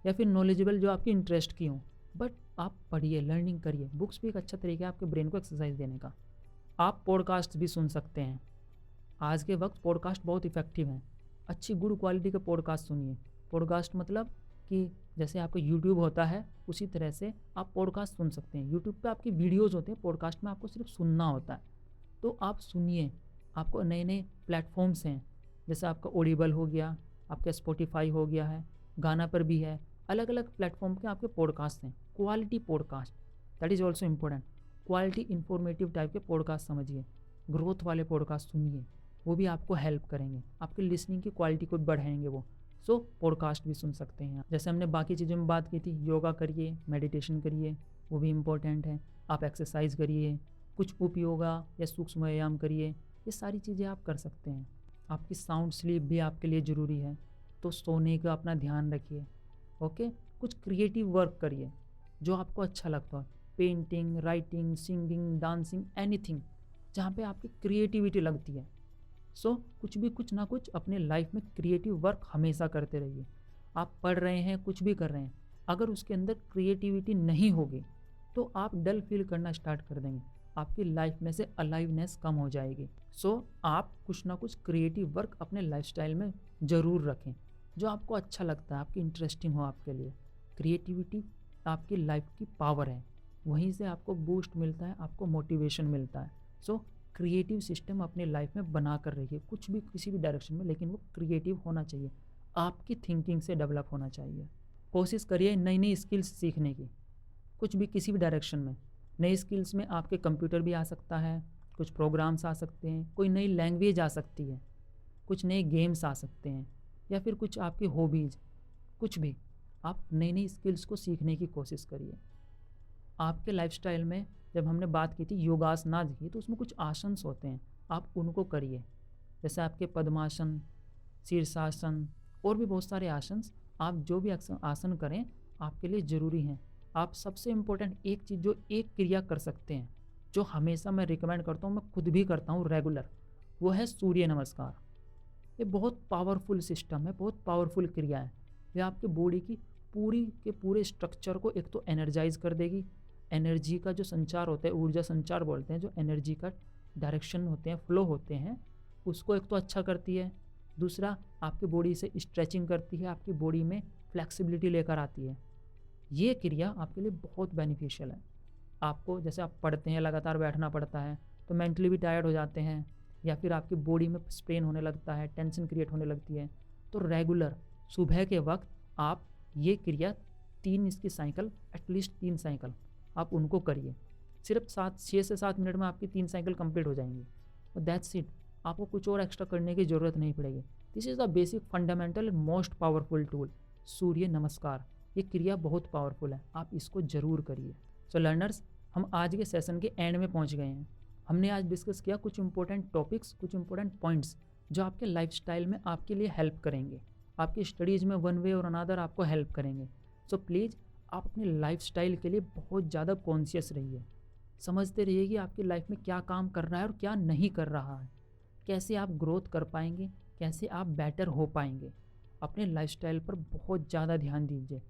या फिर नॉलेजेबल जो आपकी इंटरेस्ट की हों। बट आप पढ़िए, लर्निंग करिए। बुक्स भी एक अच्छा तरीका है आपके ब्रेन को एक्सरसाइज देने का। आप पॉडकास्ट भी सुन सकते हैं। आज के वक्त पॉडकास्ट बहुत इफेक्टिव हैं। अच्छी गुड क्वालिटी के पॉडकास्ट सुनिए। पॉडकास्ट मतलब कि जैसे आपका यूट्यूब होता है, उसी तरह से आप पॉडकास्ट सुन सकते हैं। यूट्यूब पे आपकी वीडियोज़ होते हैं, पॉडकास्ट में आपको सिर्फ सुनना होता है। तो आप सुनिए। आपको नए नए प्लेटफॉर्म्स हैं, जैसे आपका ऑडिबल हो गया, आपका स्पॉटिफाई हो गया है, गाना पर भी है। अलग अलग प्लेटफॉर्म के आपके पॉडकास्ट हैं, quality podcast, that is also important. Quality informative type के पॉडकास्ट समझिए, ग्रोथ वाले पॉडकास्ट सुनिए, वो भी आपको हेल्प करेंगे, आपकी लिसनिंग की क्वालिटी को बढ़ाएंगे वो। पॉडकास्ट भी सुन सकते हैं। जैसे हमने बाकी चीज़ों में बात की थी, योगा करिए, मेडिटेशन करिए, वो भी इम्पोर्टेंट है। आप एक्सरसाइज करिए, कुछ उपयोगा या सूक्ष्म व्यायाम करिए, ये सारी चीज़ें आप कर सकते हैं। आपकी साउंड स्लीप भी आपके लिए ज़रूरी है, तो सोने का अपना ध्यान रखिए। ओके, कुछ क्रिएटिव वर्क करिए जो आपको अच्छा लगता है, painting, writing, singing, dancing, anything जहाँ पे आपकी क्रिएटिविटी लगती है। कुछ भी, कुछ ना कुछ अपने लाइफ में क्रिएटिव वर्क हमेशा करते रहिए। आप पढ़ रहे हैं, कुछ भी कर रहे हैं, अगर उसके अंदर क्रिएटिविटी नहीं होगी तो आप डल फील करना स्टार्ट कर देंगे, आपकी लाइफ में से अलाइवनेस कम हो जाएगी। आप कुछ ना कुछ क्रिएटिव वर्क अपने लाइफस्टाइल में ज़रूर रखें, जो आपको अच्छा लगता है, आपकी इंटरेस्टिंग हो आपके लिए। क्रिएटिविटी आपकी लाइफ की पावर है, वहीं से आपको बूस्ट मिलता है, आपको मोटिवेशन मिलता है। क्रिएटिव सिस्टम अपने लाइफ में बना कर रखिए, कुछ भी, किसी भी डायरेक्शन में, लेकिन वो क्रिएटिव होना चाहिए, आपकी थिंकिंग से डेवलप होना चाहिए। कोशिश करिए नई नई स्किल्स सीखने की, कुछ भी, किसी भी डायरेक्शन में। नई स्किल्स में आपके कंप्यूटर भी आ सकता है, कुछ प्रोग्राम्स आ सकते हैं, कोई नई लैंग्वेज आ सकती है, कुछ नए गेम्स आ सकते हैं, या फिर कुछ आपकी हॉबीज़, कुछ भी। आप नई नई स्किल्स को सीखने की कोशिश करिए। आपके लाइफस्टाइल में जब हमने बात की थी योगासनाज की, तो उसमें कुछ आसन्स होते हैं, आप उनको करिए। जैसे आपके पद्मासन, शीर्षासन, और भी बहुत सारे आसन्स, आप जो भी आसन करें आपके लिए ज़रूरी हैं। आप सबसे इम्पोर्टेंट एक चीज़, जो एक क्रिया कर सकते हैं, जो हमेशा मैं रिकमेंड करता हूँ, मैं खुद भी करता हूँ रेगुलर, वो है सूर्य नमस्कार। ये बहुत पावरफुल सिस्टम है, बहुत पावरफुल क्रिया है। ये आपके बॉडी की पूरी के पूरे स्ट्रक्चर को एक तो एनर्जाइज कर देगी। एनर्जी का जो संचार होता है, ऊर्जा संचार बोलते हैं, जो एनर्जी का डायरेक्शन होते हैं, फ्लो होते हैं, उसको एक तो अच्छा करती है। दूसरा, आपकी बॉडी से स्ट्रेचिंग करती है, आपकी बॉडी में फ्लेक्सिबिलिटी लेकर आती है। ये क्रिया आपके लिए बहुत बेनिफिशियल है। आपको, जैसे आप पढ़ते हैं, लगातार बैठना पड़ता है, तो मेंटली भी टायर्ड हो जाते हैं, या फिर आपकी बॉडी में स्ट्रेन होने लगता है, टेंशन क्रिएट होने लगती है, तो रेगुलर सुबह के वक्त आप ये क्रिया 3 इसकी साइकिल, एटलीस्ट 3 साइकिल आप उनको करिए। सिर्फ 6 से 7 मिनट में आपकी 3 साइकिल कंप्लीट हो जाएंगी और दैट्स इट। आपको कुछ और एक्स्ट्रा करने की ज़रूरत नहीं पड़ेगी। This is the basic fundamental most powerful tool, Surya Namaskar. ये क्रिया बहुत पावरफुल है, आप इसको ज़रूर करिए। सो लर्नर्स, हम आज के सेशन के एंड में पहुंच गए हैं। हमने आज डिस्कस किया कुछ इंपॉर्टेंट टॉपिक्स, कुछ इंपॉर्टेंट पॉइंट्स जो आपके लाइफस्टाइल में आपके लिए हेल्प करेंगे, आपकी स्टडीज़ में वन वे और अनदर आपको हेल्प करेंगे। सो प्लीज़ आप अपनी लाइफस्टाइल के लिए बहुत ज़्यादा कॉन्शियस रहिए। समझते रहिए कि आपकी लाइफ में क्या काम कर रहा है और क्या नहीं कर रहा है, कैसे आप ग्रोथ कर पाएंगे, कैसे आप बेटर हो पाएंगे। अपने लाइफस्टाइल पर बहुत ज़्यादा ध्यान दीजिए।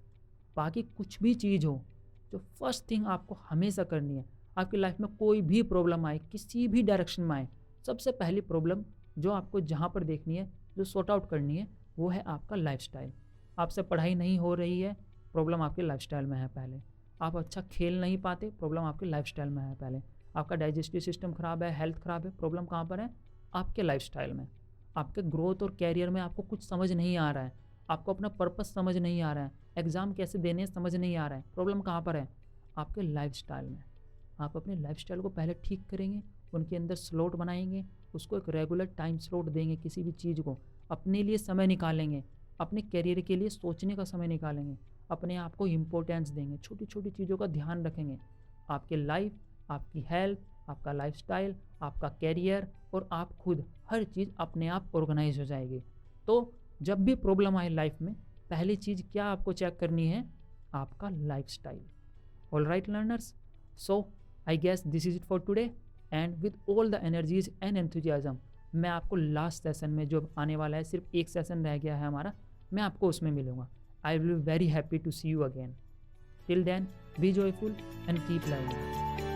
बाकी कुछ भी चीज़ हो, जो फर्स्ट थिंग आपको हमेशा करनी है, आपकी लाइफ में कोई भी प्रॉब्लम आए, किसी भी डायरेक्शन में आए, सबसे पहली प्रॉब्लम जो आपको जहाँ पर देखनी है, जो सॉर्ट आउट करनी है, वो है आपका लाइफस्टाइल। आपसे पढ़ाई नहीं हो रही है, प्रॉब्लम आपके लाइफस्टाइल में है पहले। आप अच्छा खेल नहीं पाते, प्रॉब्लम आपके लाइफस्टाइल में है पहले। आपका डाइजेस्टिव सिस्टम ख़राब है, हेल्थ ख़राब है, प्रॉब्लम कहाँ पर है? आपके लाइफस्टाइल में। आपके ग्रोथ और कैरियर में आपको कुछ समझ नहीं आ रहा है, आपको अपना पर्पस समझ नहीं आ रहा है, एग्ज़ाम कैसे देने समझ नहीं आ रहा है, प्रॉब्लम कहाँ पर है? आपके लाइफस्टाइल में। आप अपने लाइफस्टाइल को पहले ठीक करेंगे, उनके अंदर स्लॉट बनाएंगे, उसको एक रेगुलर टाइम स्लॉट देंगे, किसी भी चीज़ को अपने लिए समय निकालेंगे, अपने करियर के लिए सोचने का समय निकालेंगे, अपने आप को इम्पोर्टेंस देंगे, छोटी छोटी चीज़ों का ध्यान रखेंगे। आपके लाइफ, आपकी हेल्थ, आपका लाइफस्टाइल, आपका कैरियर और आप खुद, हर चीज़ अपने आप ऑर्गेनाइज हो जाएगी। तो जब भी प्रॉब्लम आए लाइफ में, पहली चीज़ क्या आपको चेक करनी है? आपका lifestyle. All right learners, so I guess this is it for today and with all the energies and enthusiasm मैं आपको लास्ट सेशन में जो आने वाला है, सिर्फ एक सेशन रह गया है हमारा, मैं आपको उसमें मिलूंगा। I will be very happy to see you again. Till then be joyful and keep learning.